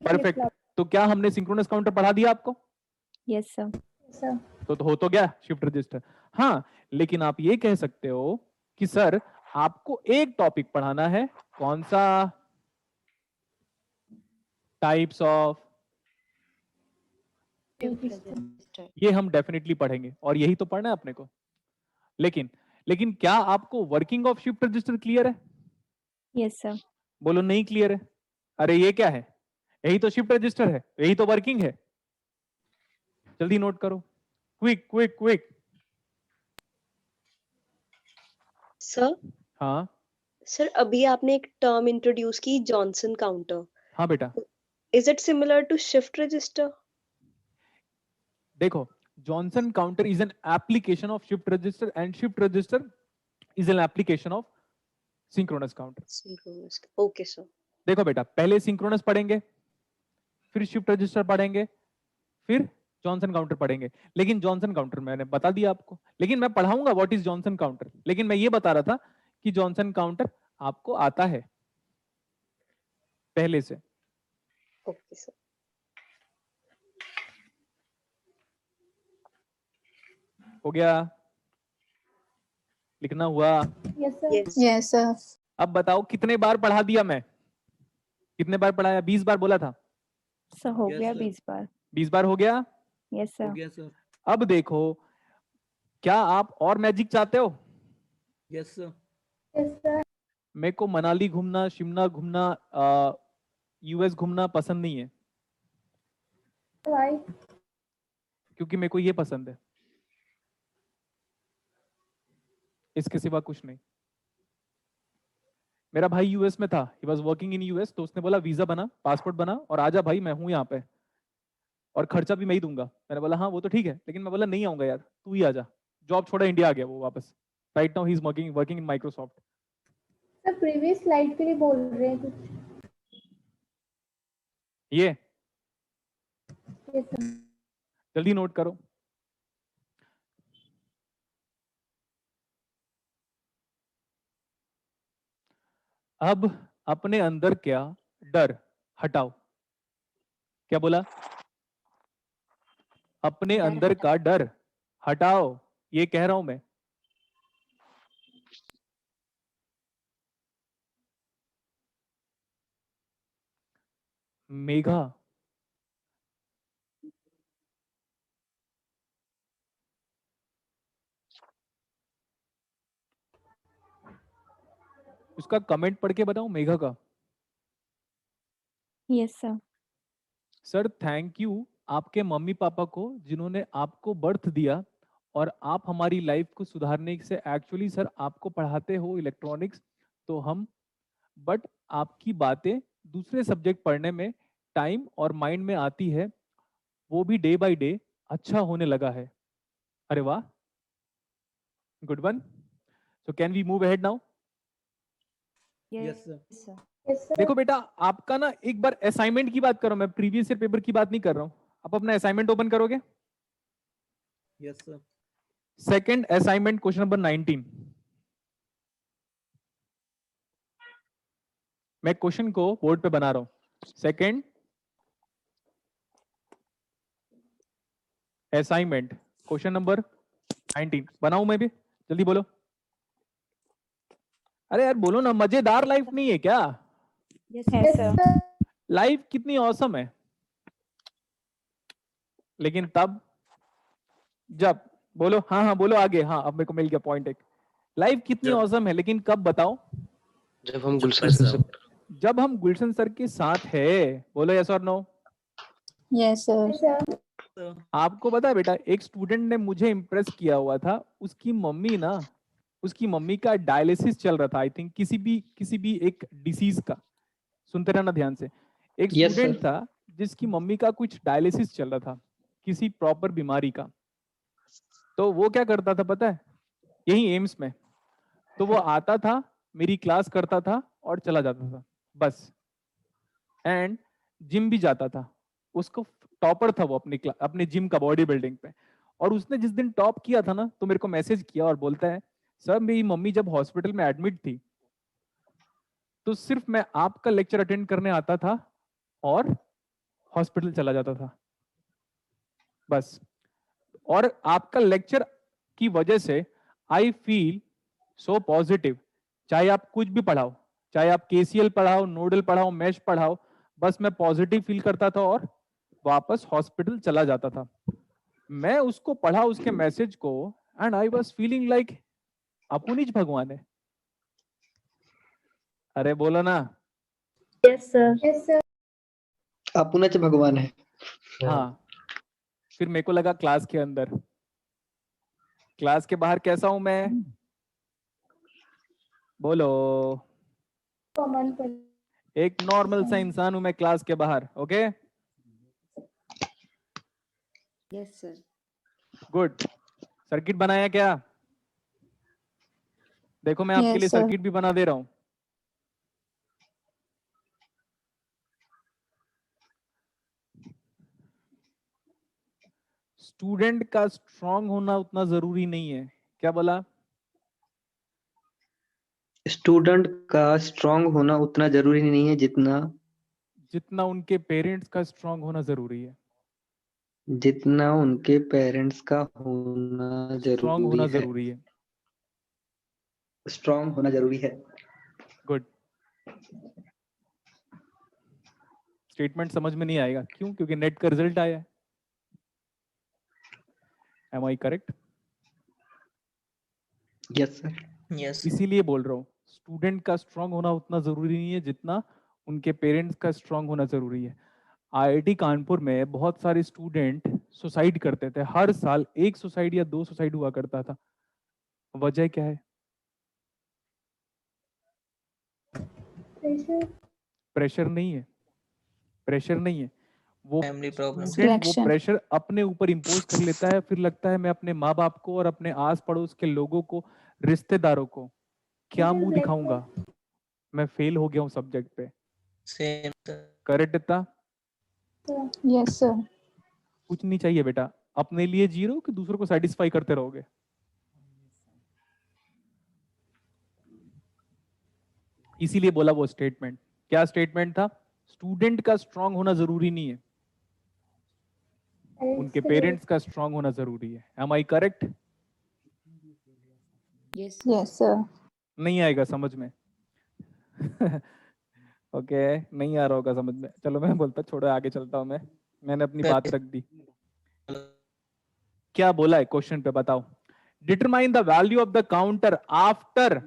परफेक्ट। तो क्या हमने सिंक्रोनस काउंटर पढ़ा दिया आपको? Yes, sir. Sir. तो हो तो गया शिफ्ट रजिस्टर। हाँ, लेकिन आप ये कह सकते हो कि सर आपको एक टॉपिक पढ़ाना है, कौन सा? Types of. Shift register. ये हम डेफिनेटली पढ़ेंगे और यही तो पढ़ना है अपने को। लेकिन क्या आपको working of shift register clear है? Yes, sir. बोलो नहीं क्लियर है। अरे ये क्या है? यही तो शिफ्ट रजिस्टर है, यही तो वर्किंग है। जल्दी नोट करो, क्विक क्विक क्विक। सर हाँ सर अभी आपने एक टर्म इंट्रोड्यूस की, जॉनसन काउंटर। हाँ बेटा, is it similar to shift register? देखो Johnson counter is an application of shift register and shift register is an application of synchronous counter. Synchronous. Okay sir. देखो बेटा, पहले सिंक्रोनस पढ़ेंगे, फिर शिफ्ट रजिस्टर पढ़ेंगे, फिर जॉनसन काउंटर पढ़ेंगे। लेकिन जॉनसन काउंटर मैंने बता दिया आपको, लेकिन मैं पढ़ाऊंगा व्हाट इज जॉनसन काउंटर। लेकिन मैं ये बता रहा था कि जॉनसन काउंटर आपको आता है पहले से। Okay sir. हो गया? लिखना हुआ? Yes, sir. Yes Yes, sir. अब बताओ कितने बार पढ़ा दिया मैं? कितने बार पढ़ाया? 20 बार बोला था। So हो Yes, गया sir. 20 बार. 20 बार हो गया? Yes, sir. हो गया सर। अब देखो, क्या आप और मैजिक चाहते हो? Yes sir. Yes, sir. मेरे को मनाली घूमना, शिमला घूमना, यूएस घूमना पसंद नहीं है, Why? क्योंकि मेरे को ये पसंद है, इसके सिवा कुछ नहीं। मेरा भाई यूएस में था, he was working in US, तो उसने बोला वीजा बना, पासपोर्ट बना और आजा भाई, मैं हूं यहाँ पे और खर्चा भी मैं ही दूंगा। मैंने बोला हाँ वो तो ठीक है, लेकिन मैं बोला नहीं आऊंगा यार, तू ही आजा। जॉब छोड़ा, इंडिया आ गया वो वापस। Right now he is working in Microsoft. Sir, previous slide के लिए बोल रहे हैं कुछ? ये Yes, sir. जल्दी नोट करो। अब अपने अंदर क्या डर हटाओ। क्या बोला? अपने डर अंदर का डर हटाओ, ये कह रहा हूं मैं। मेघा, उसका कमेंट पढ़ के बताऊं मेघा का? Yes, sir. Sir thank you आपके मम्मी पापा को जिन्होंने आपको बर्थ दिया और आप हमारी लाइफ को सुधारने से। एक्चुअली सर आपको पढ़ाते हो इलेक्ट्रॉनिक्स तो हम, बट आपकी बातें दूसरे सब्जेक्ट पढ़ने में टाइम और माइंड में आती है, वो भी डे बाय डे अच्छा होने लगा है। अरे वाह, good one. So can we move ahead now? Yes sir. Yes, sir. Yes, sir. देखो बेटा, आपका ना एक बार असाइनमेंट की बात करो, मैं प्रीवियस ईयर पेपर की बात नहीं कर रहा हूं। आप अपना असाइनमेंट ओपन करोगे? Yes sir. Second assignment, question number 19। मैं क्वेश्चन को बोर्ड पे बना रहा हूं। Second assignment, question number 19। बनाऊं मैं भी? जल्दी बोलो। अरे यार बोलो ना, मजेदार लाइफ नहीं है क्या? Yes, Yes, Yes, sir. sir. Life कितनी औसम है, लेकिन तब जब, बोलो हाँ हाँ बोलो आगे, हाँ अब मेरे को मिल गया पॉइंट एक। लाइफ कितनी जब- औसम है, लेकिन कब बताओ? जब हम जब गुलशन पैसा सर हो। जब हम गुलशन सर के साथ है। बोलो यस और no. Yes, sir. Yes, sir. तो आपको पता है बेटा, एक स्टूडेंट ने मुझे इम्प्रेस किया हुआ था। उसकी मम्मी का डायलिसिस चल रहा था, आई थिंक किसी भी एक डिसीज का। सुनते रहना ध्यान से। एक Yes, स्टूडेंट sir. था जिसकी मम्मी का कुछ डायलिसिस चल रहा था, किसी प्रॉपर बीमारी का। तो वो क्या करता था पता है, यही एम्स में। तो वो आता था, मेरी क्लास करता था और चला जाता था बस। एंड जिम भी जाता था। उसको टॉपर था वो अपने जिम का, बॉडी बिल्डिंग पे। और उसने जिस दिन टॉप किया था ना, तो मेरे को मैसेज किया और बोलता है, सर मेरी मम्मी जब हॉस्पिटल में एडमिट थी, तो सिर्फ मैं आपका लेक्चर अटेंड करने आता था और हॉस्पिटल चला जाता था बस। और आपका लेक्चर की वजह से आई फील सो पॉजिटिव। चाहे आप कुछ भी पढ़ाओ, चाहे आप केसीएल पढ़ाओ, नोडल पढ़ाओ, मैश पढ़ाओ, बस मैं पॉजिटिव फील करता था और वापस हॉस्पिटल चला जाता था। मैं उसको पढ़ा, उसके मैसेज को, and I was feeling like अपुनिज भगवान है। अरे बोलो ना। Yes, sir. Yes, sir. अपुनच भगवान है। हाँ, फिर मेरे को लगा क्लास के अंदर, क्लास के बाहर कैसा हूं मैं? बोलो। Common person. एक नॉर्मल सा इंसान हूं मैं क्लास के बाहर। Okay, yes, sir. Good. Circuit बनाया क्या? देखो मैं आपके Yes, लिए sir. सर्किट भी बना दे रहा हूं। स्टूडेंट का स्ट्रांग होना उतना जरूरी नहीं है। क्या बोला? स्टूडेंट का स्ट्रांग होना उतना जरूरी नहीं है जितना उनके पेरेंट्स का स्ट्रांग होना जरूरी है। जितना उनके पेरेंट्स का होना स्ट्रांग जरूरी होना है। जरूरी है। स्ट्रांग होना जरूरी है। गुड। स्टेटमेंट समझ में नहीं आएगा, क्यों? क्योंकि नेट का रिजल्ट आया है। Am I correct? Yes sir. Yes इसीलिए बोल रहा हूँ, स्टूडेंट का स्ट्रांग होना उतना जरूरी नहीं है जितना उनके पेरेंट्स का स्ट्रांग होना जरूरी है। आईआईटी कानपुर में बहुत सारे स्टूडेंट सुसाइड करते थे। हर साल एक सुसाइड या दो सुसाइड हुआ करता था। वजह क्या है? Pressure. प्रेशर नहीं है, प्रेशर नहीं है। वो फैमिली प्रॉब्लम स्टूडेंट वो Distraction. प्रेशर अपने ऊपर इम्पोज कर लेता है। फिर लगता है मैं अपने माँ बाप को और अपने आस पड़ोस के लोगों को, रिश्तेदारों को क्या Pressure मुंह black दिखाऊंगा? मैं फेल हो गया हूँ सब्जेक्ट पे। सेम करेक्ट इतना? sir. Yes, sir. कुछ नहीं चाहिए बेटा, अपने लिए जी रहे हो कि दूसरों को सेटिस्फाई करते रहोगे? इसीलिए बोला वो स्टेटमेंट। क्या स्टेटमेंट था? स्टूडेंट का स्ट्रांग होना जरूरी नहीं है, उनके पेरेंट्स का स्ट्रांग होना जरूरी है। Am I correct? Yes, Yes, sir. नहीं आएगा समझ में? ओके, नहीं आ रहा होगा समझ में। चलो मैं बोलता, छोड़ो आगे चलता हूं मैं। मैंने अपनी बात रख दी। क्या बोला है क्वेश्चन पे, बताओ। Determine the value of the counter after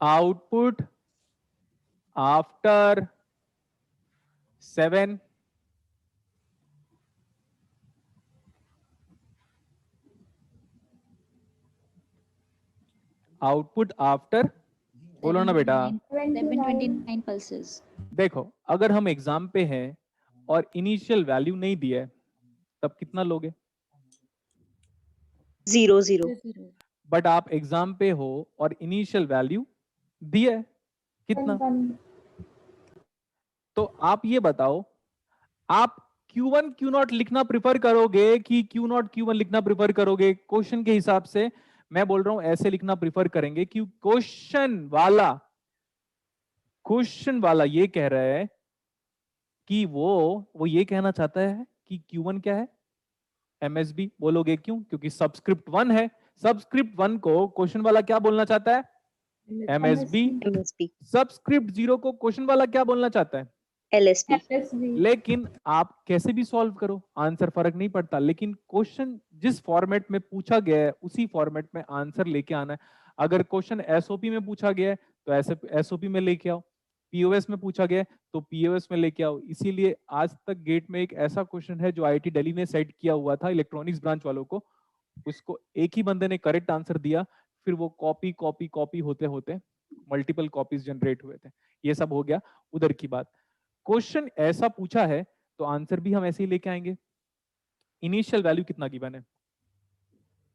output after 7 output after, बोलो ना बेटा। 1129 pulses. देखो अगर हम एग्जाम पे हैं और इनिशियल वैल्यू नहीं दिया है तब कितना लोगे? 0 0 बट आप एग्जाम पे हो और इनिशियल वैल्यू दिया है, कितना? 1 तो आप ये बताओ, आप Q1 Q0 लिखना प्रिफर करोगे कि Q0 Q1 लिखना प्रिफर करोगे? क्वेश्चन के हिसाब से मैं बोल रहा हूं ऐसे लिखना प्रिफर करेंगे कि क्वेश्चन वाला ये कह रहा है कि वो ये कहना चाहता है कि Q1 क्या है? MSB बोलोगे, क्यों? क्योंकि सबस्क्रिप्ट 1 है। सबस्क्रिप्ट 1 को क्वेश्चन वाला क्या बोलना चाहता है? MSB। MSB सबस्क्रिप्ट 0 को क्वेश्चन वाला क्या बोलना चाहता है? LSB LSB लेकिन आप कैसे भी सॉल्व करो, आंसर फर्क नहीं पड़ता, लेकिन क्वेश्चन जिस फॉर्मेट में पूछा गया है उसी फॉर्मेट में आंसर लेके आना है। अगर क्वेश्चन एसओपी में पूछा गया है तो ऐसे एसओपी में लेके आओ, पीओएस में पूछा गया है तो पीओएस में लेके आओ। इसीलिए आज तक गेट में एक ऐसा क्वेश्चन है जो आईआईटी दिल्ली ने सेट किया हुआ था इलेक्ट्रॉनिक्स ब्रांच वालों को, उसको एक ही बंदे ने करेक्ट आंसर दिया, फिर वो कॉपी होते होते मल्टीपल कॉपीज जनरेट हुए थे। ये सब हो गया उधर की बात। क्वेश्चन ऐसा पूछा है तो आंसर भी हम ऐसे ही लेके आएंगे। इनिशियल वैल्यू कितना गिवन है?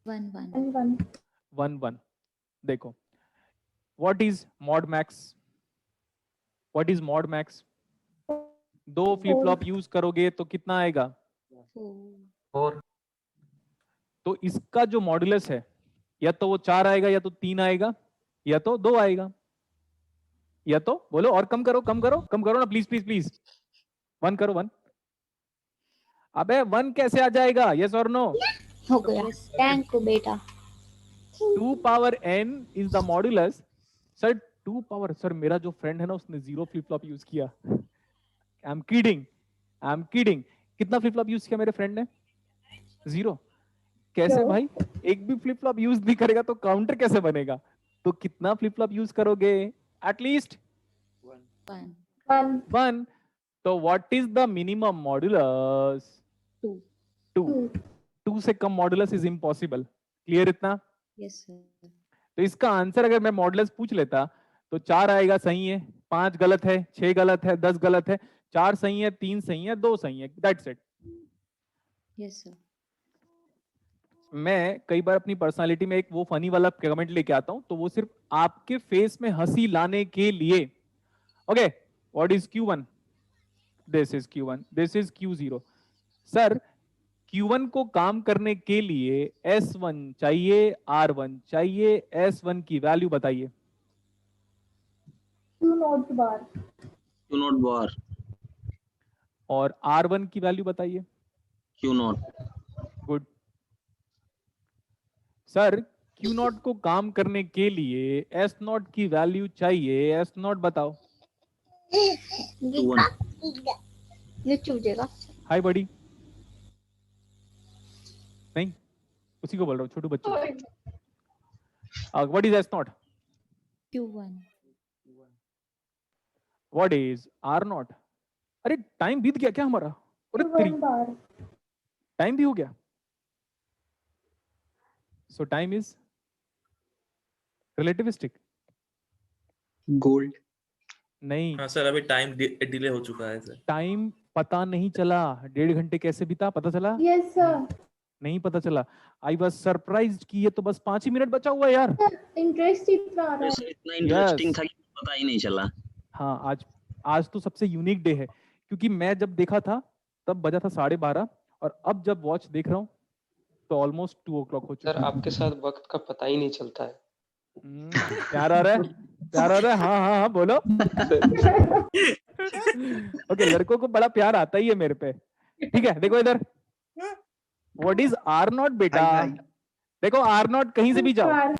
1 1 देखो, what is mod max? What is mod max? 2 flip flop use करोगे तो कितना आएगा? 4 तो इसका जो मॉडुलस है या तो वो 4 आएगा या तो 3 आएगा या तो 2 आएगा, या तो बोलो और कम करो ना प्लीज प्लीज प्लीज। 1 करो 1। अबे 1 कैसे आ जाएगा? यस और नो? हो गया। थैंक यू बेटा। 2 power n is the modulus. Sir 2 power, sir मेरा जो फ्रेंड है ना उसने 0 फ्लिप फ्लॉप यूज किया। I am kidding. कितना फ्लिप फ्लॉप यूज किया मेरे फ्रेंड ने? 0। कैसे क्यों? भाई? एक भी फ्लिप फ्लॉप यूज नहीं करेगा तो काउंटर कैसे बनेगा? तो कितना फ्लिप फ्लॉप यूज करोगे? एटलीस्ट 1। तो what is the minimum modulus? 2 से कम मॉडुलस इज इम्पॉसिबल। क्लियर इतना? Yes sir. तो इसका आंसर अगर मैं मॉडुलस पूछ लेता तो 4 आएगा, सही है, 5 गलत है, 6 गलत है, 10 गलत है, 4 सही है, 3 सही है, 2 सही है, दैट्स इट। Yes sir. मैं कई बार अपनी पर्सनालिटी में एक वो फनी वाला कमेंट लेके आता हूं तो वो सिर्फ आपके फेस में हंसी लाने के लिए। Okay, what is Q1? This is Q1, this is Q0। Sir Q1 को काम करने के लिए S1 चाहिए, R1 चाहिए, S1 की वैल्यू बताइए। Q0 बार Q0 बार और R1 की वैल्यू बताइए। Q0 good. सर Q0 को काम करने के लिए S0 की वैल्यू चाहिए, S0 बताओ। Q1 ये चूजेगा। हाय बड़ी, नहीं उसी को बोल रहा हूँ, छोटू बच्चू। What is S0? Q1 what is R0? अरे टाइम बीत गया क्या हमारा? अरे तेरी, Q1 बार टाइम भी हो गया। सो टाइम इज रिलेटिविस्टिक। गोल्ड। नहीं, हाँ सर, अभी टाइम डिले हो चुका है सर। टाइम पता नहीं चला। 1.5 घंटे कैसे बीता पता चला? Yes sir. नहीं पता चला। आई वाज सरप्राइज्ड कि ये तो बस 5 ही मिनट बचा हुआ है यार। इंटरेस्ट इतना आ रहा है। इतना इंटरेस्टिंग था कि पता ही नहीं चला। हाँ, आज तो सबसे यूनिक डे है क्योंकि मैं जब देखा था तब बजा था 12:30 और अब जब वॉच देख रहा हूँ तो ऑलमोस्ट 2 o'clock हो चुका सर आपके साथ वक्त का पता ही नहीं चलता है। प्यार आ रहा है। हाँ बोलो। ओके, लड़कों को बड़ा प्यार आता ही है मेरे पे। ठीक है, देखो इधर, व्हाट इज R0 बेटा? देखो R0 कहीं से भी जाओ, बार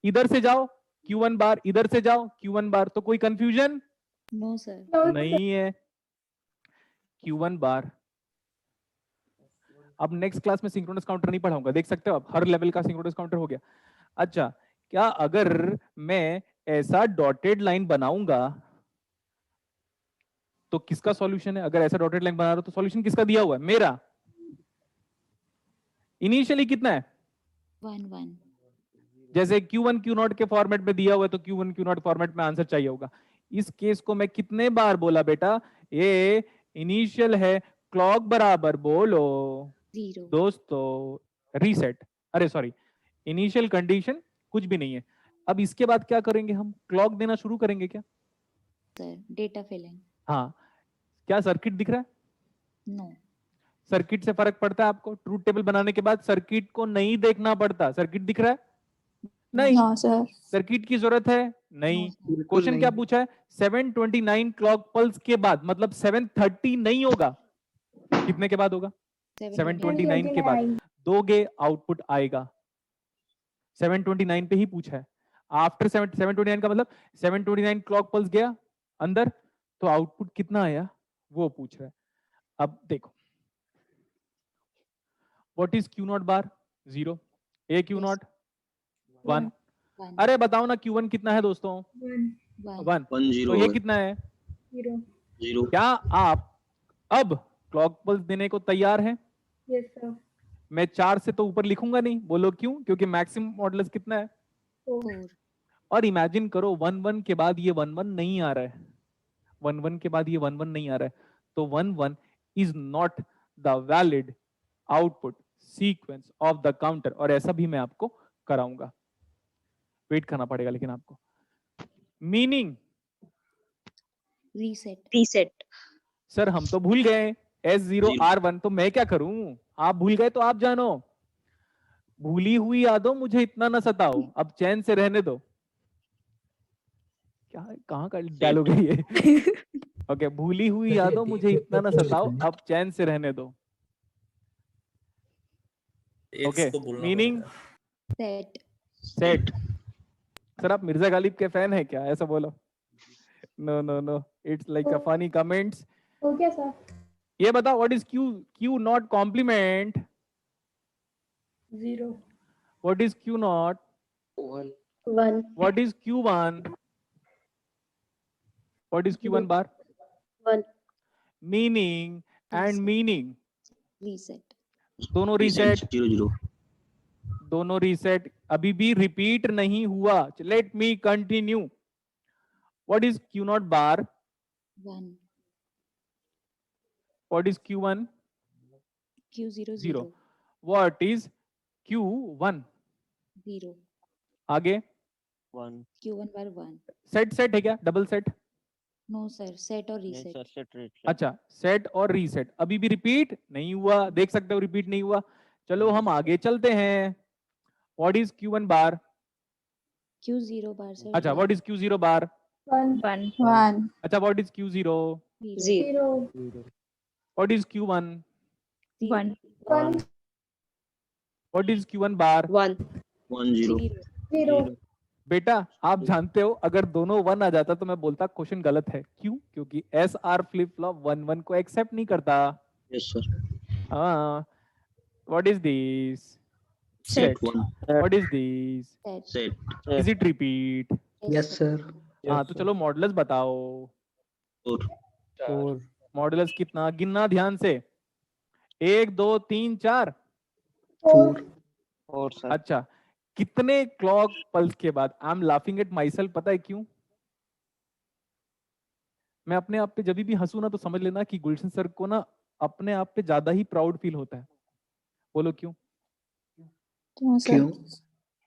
इधर से जाओ Q1 बार, इधर से जाओ Q1 बार, तो कोई कंफ्यूजन नो सर। नहीं है। Q1 बार। अब नेक्स्ट क्लास में सिंक्रोनस काउंटर नहीं पढ़ाऊंगा, देख सकते हो आप हर लेवल का सिंक्रोनस काउंटर हो गया। अच्छा, क्या अगर मैं ऐसा डॉटेड लाइन बनाऊंगा तो किसका सॉल्यूशन है? अगर ऐसा डॉटेड लाइन बना रहा हूं तो सॉल्यूशन किसका दिया हुआ है? मेरा। इनिशियली कितना है? 1 1 जैसे Q1 Q0 के फॉर्मेट में दिया हुआ है तो Q1 Q0 फॉर्मेट में आंसर चाहिए होगा। इस केस को मैं कितने बार बोला बेटा, ये इनिशियल है, क्लॉक बराबर बोलो 0 दोस्तों रीसेट, अरे सॉरी इनिशियल कंडीशन कुछ भी नहीं है। अब इसके बाद क्या करेंगे, हम क्लॉक देना शुरू करेंगे क्या? सर डेटा फिलिंग हाँ, क्या सर्किट दिख रहा है? नो सर्किट से फर्क पड़ता है आपको? ट्रूथ टेबल बनाने के बाद सर्किट को नहीं देखना पड़ता, सर्किट दिख रहा है? नहीं सर सर्किट की जरूरत है नहीं। क्वेश्चन क्या पूछा है? 729 क्लॉक पल्स के बाद, मतलब 730 नहीं होगा, कितने के बाद होगा? 729 के बाद दोगे आउटपुट आएगा। 729 पे ही पूछा है, आफ्टर 729 का मतलब 729 क्लॉक पल्स गया अंदर तो आउटपुट कितना आया वो पूछ रहा है। अब देखो what is Q not bar? 0, A Q not 1। अरे बताओ ना Q1 कितना है दोस्तों? 1। तो ये कितना है? 0। क्या आप अब क्लॉक पल्स देने को तैयार हैं? Yes sir. मैं 4 से तो ऊपर लिखूंगा नहीं, बोलो क्यों? क्योंकि मैक्सिमम मॉडुलस कितना है? 4 और इमेजिन करो 1 1 के बाद ये 1 1 नहीं आ रहा है, 1 1 के बाद ये 1 1 नहीं आ रहा है, तो 1 1 is not the valid output sequence of the counter. और ऐसा भी मैं आपको कराऊंगा, वेट करना पड़ेगा लेकिन आपको। Meaning reset. सर हम तो भूल गए S0 R1, तो मैं क्या करूं? आप भूल गए तो आप जानो, भूली हुई यादों मुझे इतना ना सताओ, अब चैन से रहने दो। क्या कहाँ का डायलॉग है ये? ओके, भूली हुई यादों मुझे इतना ना सताओ, अब चैन से रहने दो। Okay, meaning set. सर आप मिर्जा गालिब के फैन है क्या? ऐसा बोलो। No no no, it's like a funny comments. Okay sir. ये बताओ what is Q not complement? 0। What is Q not? 1 what is Q1? What is Q1 bar? 1 meaning and meaning reset दोनों रीसेट, 0 दोनों रीसेट, अभी भी रिपीट नहीं हुआ। Let me continue. What is Q not bar? 1 what is Q1? Q0 0। 0 what is Q1? 0 आगे 1 Q1 बार 1 सेट, सेट है क्या? Double set? No sir set और रीसेट अच्छा, सेट और रीसेट अभी भी रिपीट नहीं हुआ, देख सकते हो रिपीट नहीं हुआ। चलो हम आगे चलते हैं। What is Q1 bar? Q0 bar sir अच्छा, व्हाट इज Q0 बार? 1 अच्छा, what is Q0? 0 what is Q1? 1 what is Q1 bar? 1 0 बेटा आप जानते हो अगर दोनों 1 आ जाता तो मैं बोलता क्वेश्चन गलत है। क्यों? क्योंकि SR फ्लिप फ्लॉप 1 1 को एक्सेप्ट नहीं करता। यस सर हाँ, what is this? Set what is this? Set is it repeat? Yes sir. हाँ, तो चलो मॉडुलस बताओ। 4 मॉडुलस कितना? गिनना ध्यान से, 1 2 3 4 4 अच्छा, कितने क्लॉक पल्स के बाद? I am laughing at my self, पता है क्यों? मैं अपने आप पे जब भी हंसू ना तो समझ लेना कि गुलशन सर को ना अपने आप पे ज्यादा ही प्राउड फील होता है। बोलो क्यों? क्यों?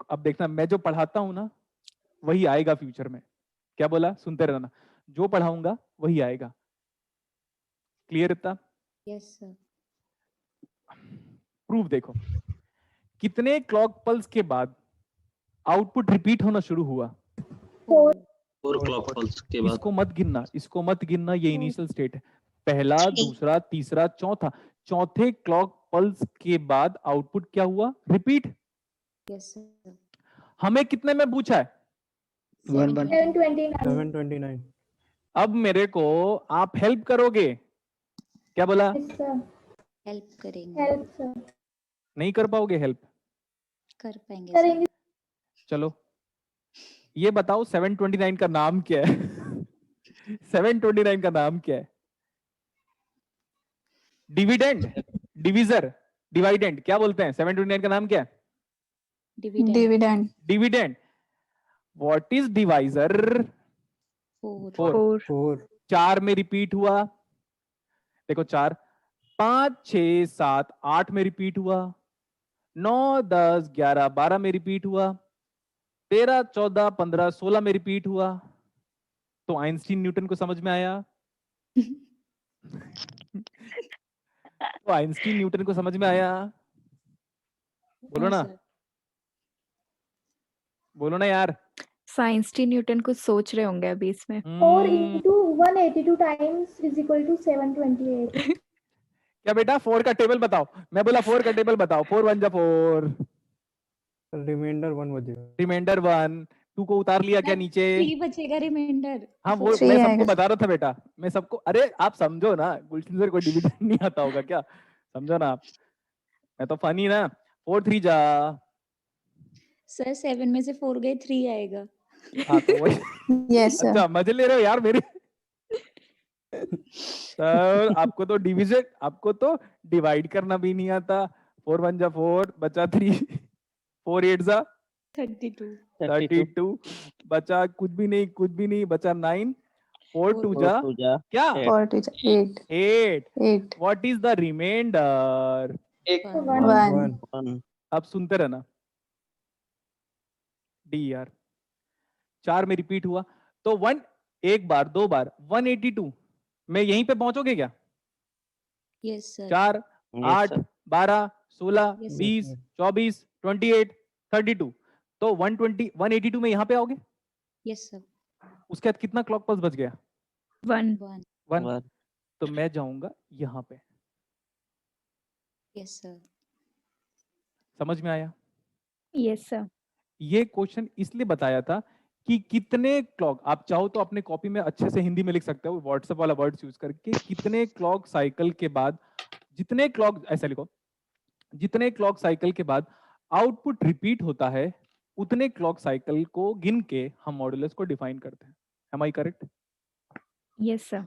अब देखना, मैं जो पढ़ाता हूं ना वही आएगा फ्यूचर में। क्या बोला? सुनते रहना, जो पढ़ाऊंगा वही आएगा। क्लियर इतना? यस सर प्रूफ देखो, कितने क्लॉक पल्स के बाद आउटपुट रिपीट होना शुरू हुआ? 4 4 क्लॉक पल्स के बाद इसको मत गिनना, इसको मत गिनना, ये इनिशियल स्टेट है। पहला, दूसरा, तीसरा, चौथा, चौथे क्लॉक पल्स के बाद आउटपुट क्या हुआ? रिपीट। यस सर हमें कितने में पूछा है? 729 अब मेरे को आप हेल्प करोगे? क्या बोला? हेल्प करेंगे हेल्प सर। नहीं कर पाओगे हेल्प? कर पाएंगे करेंगे। चलो ये बताओ 729 का नाम क्या है? 729 का नाम क्या है? डिविडेंड, डिविजर, डिवाइडेंड, क्या बोलते हैं? 729 का नाम क्या है? Dividend. Dividend. Dividend. What is divisor? 4. 4. 4 4 में रिपीट हुआ. देखो 4, 5, 6, 7, 8 में रिपीट हुआ. 9, 10, 11, 12 में रिपीट हुआ. 13, 14, 15, 16 में रिपीट हुआ. तो आइंस्टीन न्यूटन को समझ में आया? तो आइंस्टीन न्यूटन को समझ में आया? बोलो No, ना, sir. बोलो ना यार. आइंस्टीन न्यूटन कुछ सोच रहे होंगे अभी इसमें. 4 into 182 times is equal to 728. क्या बेटा 4 का टेबल बताओ. मैं बोला 4 का टेबल बताओ. 4 1 जा 4. रिमाइंडर 1 बजेगा. रिमाइंडर 1. 2 को उतार लिया क्या नीचे? 3 बचेगा रिमाइंडर. हाँ वो 3 मैं सबको आएगा. बता रहा था बेटा. मैं सबको, अरे आप समझो ना, गुलशन सर को डिविडेंड नहीं आता होगा क्या? समझो ना आप. मैं तो फनी ना. 4 3 जा. सर 7 में से 4 गए 3 आएगा. हाँ तो वही. Yes sir. अच्छा मजे ले रहे हो यार मेरे. सर आपको तो डिविजन, आपको तो डिवाइड करना भी नहीं आता. 4 1 जा 4, बचा 3. 4 8 जा 32. 32. बचा कुछ भी नहीं, बचा 9. 4 2 जा क्या? 4 2 8. 8. 8. What is the remainder? 1. अब सुनते रहना. डी यार. 4 में रिपीट हुआ तो 1 एक बार 2 बार 182 में यहीं पे पहुंचोगे क्या? Yes sir. 4 8 12 16 Yes, sir. 20 24 28 32. तो 120 182 में यहाँ पे आओगे. Yes sir. उसके बाद कितना क्लॉक पल्स बच गया? 1. 1. तो मैं जाऊंगा यहाँ पे. Yes sir. समझ में आया? Yes sir. ये क्वेश्चन इसलिए बताया था कि कितने क्लॉक, आप चाहो तो अपने कॉपी में अच्छे से हिंदी में लिख सकते हो व्हाट्सएप वाला वर्ड्स यूज करके, कितने क्लॉक साइकिल के बाद, जितने क्लॉक, ऐसा लिखो, जितने क्लॉक साइकिल के बाद आउटपुट रिपीट होता है उतने क्लॉक साइकिल को गिन के हम मॉड्यूलस को डिफाइन करते हैं. Am I correct? Yes sir.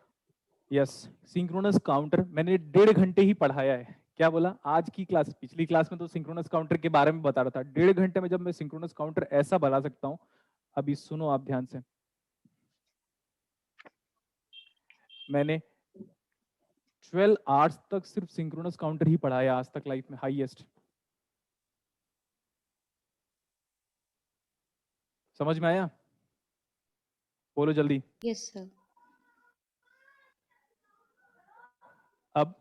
Yes. Synchronous counter मैंने 1.5 घंटे ही पढ़ाया है. क्या बोला? आज की क्लास, पिछली क्लास में तो सिंक्रोनस काउंटर के बारे में बता रहा था. 1.5 घंटे में जब मैं सिंक्रोनस काउंटर ऐसा बना सकता हूँ. अभी सुनो आप ध्यान से. मैंने 12 आवर्स तक सिर्फ सिंक्रोनस काउंटर ही पढ़ाया आज तक लाइफ में, हाईएस्ट. समझ में आया? बोलो जल्दी. Yes sir. अब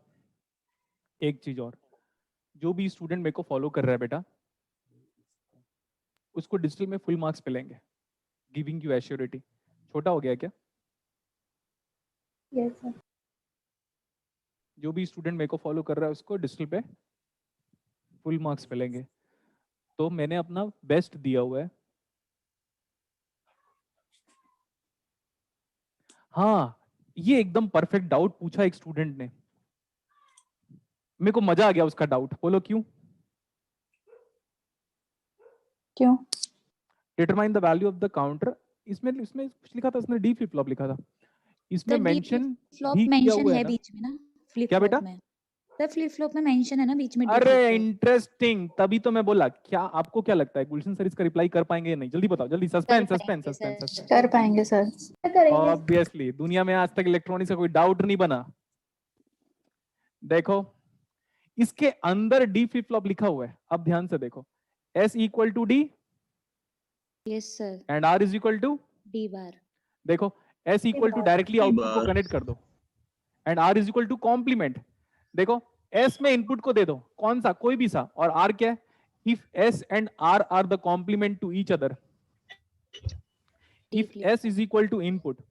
एक चीज और, जो भी स्टूडेंट मेरे को फॉलो कर रहा है बेटा, उसको डिजिटल में फुल मार्क्स मिलेंगे. Giving you assurity. छोटा हो गया क्या? Yes sir. जो भी स्टूडेंट मेरे को फॉलो कर रहा है उसको डिजिटल पे फुल मार्क्स मिलेंगे. तो मैंने अपना बेस्ट दिया हुआ है. हाँ, ये एकदम परफेक्ट डाउट पूछा एक स्टूडेंट ने. मेरे को मजा आ गया उसका डाउट. बोलो क्यों? क्यों? Determine the value of the counter. इसमें कुछ लिखा था, उसने डी फ्लिप फ्लॉप लिखा था. इसमें मेंशन फ्लॉप भी किया मेंशन हुआ है है ना. बीच में ना. फ्लिप क्या फ्लॉप बेटा? में सर फ्लिप फ्लॉप में मेंशन है ना बीच में. अरे इंटरेस्टिंग. तभी तो मैं बोला. क्या आपको क्या लगता है गुलशन सर इसका रिप्लाई कर पाएंगे या नहीं? जल्दी बताओ, जल्दी. Suspense suspense suspense. कर पाएंगे सर. करेंगे. ऑब्वियसली दुनिया में आज तक इलेक्ट्रॉनिक्स का कोई डाउट नहीं बना. देखो इसके अंदर डी फ्लिप फ्लॉप लिखा हुआ है. अब ध्यान से देखो. S equal to D Yes sir. And R is equal to. D bar. देखो S equal to directly output को कनेक्ट कर दो and R is equal to complement. देखो S में इनपुट को दे दो, कौन सा? कोई भी सा. और R क्या है? If S and R are the complement to each other, if S is equal to input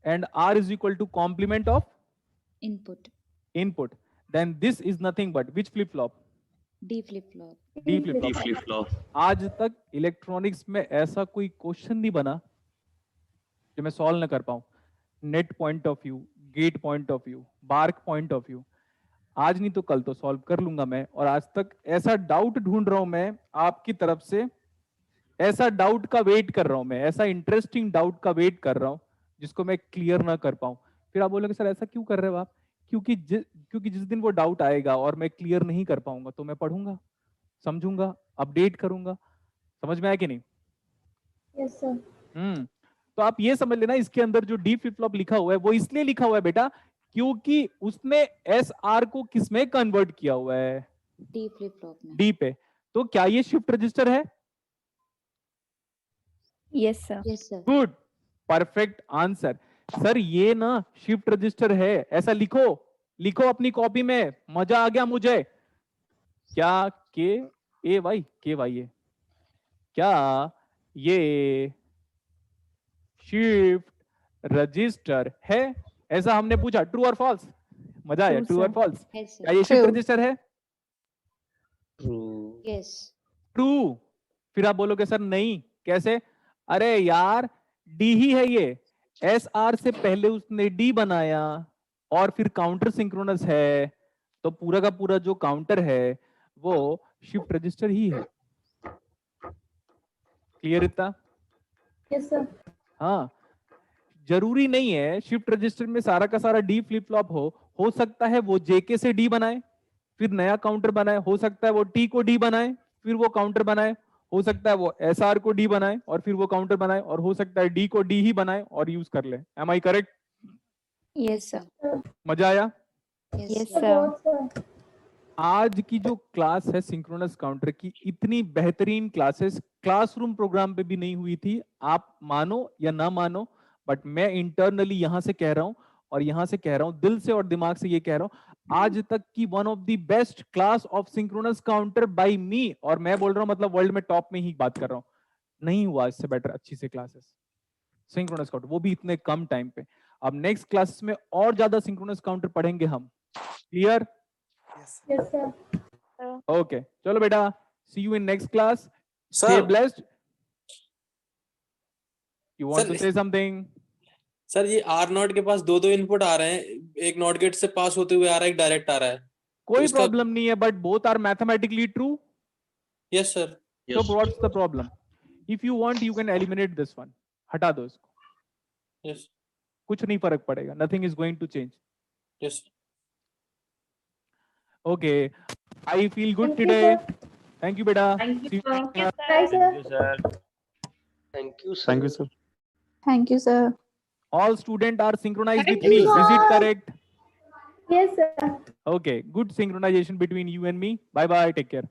and R is equal to complement of input, then this is nothing but which flip flop? D flip flop. D flip flop. आज तक इलेक्ट्रॉनिक्स में ऐसा कोई क्वेश्चन नहीं बना जो मैं सॉल्व न कर पाऊं. Net point of view, gate point of view, bark point of view, आज नहीं तो कल तो सॉल्व कर लूंगा मैं. और आज तक ऐसा डाउट ढूंढ रहा हूं मैं आपकी तरफ से, ऐसा डाउट का वेट कर रहा हूं मैं, ऐसा इंटरेस्टिंग डाउट का वेट कर रहा हूं जिसको मैं क्लियर ना कर पाऊं. फिर आप बोलोगे सर ऐसा क्यों कर रहे हो आप? क्योंकि जिस दिन वो डाउट आएगा और मैं क्लियर नहीं कर पाऊंगा तो मैं पढ़ूंगा. समझूंगा, अपडेट करूंगा। समझ में आया कि नहीं? Yes sir. तो आप ये समझ लेना, इसके अंदर जो डी फ्लिप फ्लॉप लिखा हुआ है वो इसलिए लिखा हुआ है बेटा क्योंकि उसने एस आर को किसमें कन्वर्ट किया हुआ है? डी फ्लिप फ्लॉप में। डी पे। तो क्या ये शिफ्ट रजिस्टर है? Yes sir. Yes sir. Good, perfect answer. Sir ये ना शिफ्ट रजिस्टर है, ऐसा लिखो, लिखो अपनी कॉपी में। मजा आ गया मुझे। क्या के ए वाई है? क्या ये शिफ्ट रजिस्टर है? ऐसा हमने पूछा, ट्रू और फॉल्स? मजा आया, ट्रू और फॉल्स? यस क्या ये शिफ्ट रजिस्टर है? ट्रू। यस। ट्रू। फिर आप बोलोगे सर नहीं, कैसे? अरे यार डी ही है ये, एस आर से पहले उसने डी बनाया और फिर काउंटर सिंक्रोनस है, तो पूरा का पूरा जो काउंटर है वो शिफ्ट रजिस्टर ही है। क्लियर इतना? Yes sir. हाँ, जरूरी नहीं है शिफ्ट रजिस्टर में सारा का सारा डी फ्लिप फ्लॉप हो सकता है वो जेके से डी बनाए फिर नया काउंटर बनाए, हो सकता है वो टी को डी बनाए फिर वो काउंटर बनाए, हो सकता है वो एस आर को डी बनाए और फिर वो काउंटर बनाए, और हो सकता है डी को डी ही बनाए और यूज कर ले। Am I correct? Yes sir. मजा आया? Yes sir sir. बहुत सर। आज की जो क्लास है सिंक्रोनस काउंटर की, इतनी बेहतरीन क्लासेस क्लासरूम प्रोग्राम पे भी नहीं हुई थी। आप मानो या ना मानो, बट मैं इंटरनली यहां से कह रहा हूं और यहां से कह रहा हूं, दिल से और दिमाग से ये कह रहा हूं, आज तक की one of the best class of synchronous counter by me. और मैं बोल रहा हूं मतलब वर्ल्ड में टॉप में ही बात कर रहा हूं, नहीं हुआ इससे बेटर अच्छी से क्लासेस सिंक्रोनस काउंटर, वो भी इतने कम टाइम पे। अब नेक्स्ट क्लासेस में और ज्यादा सिंक्रोनस काउंटर पढ़ेंगे हम। क्लियर? Yes sir. ओके, चलो बेटा, see you in next class. Sir. Stay blessed. You want Sir, to say something? Sir ये आर नॉट के पास दो इनपुट आ रहे हैं, एक नॉट गेट से पास होते हुए आ रहा है, एक डायरेक्ट आ रहा है। कोई इसका- प्रॉब्लम नहीं है, but both are mathematically true. Yes sir. So what's the problem? If you want, you can eliminate this one. हटा दो इसको, यस कुछ नहीं फर्क पड़ेगा। Nothing is going to change. Yes. Okay, I feel good Thank you, today. sir. Thank you, beta. Thank See you next class. Bye sir. Thank you thank you sir. Thank you sir. All students are synchronized with Thank me. you, Is it sir. correct? Yes sir. Okay, good synchronization between you and me. Bye bye. Take care.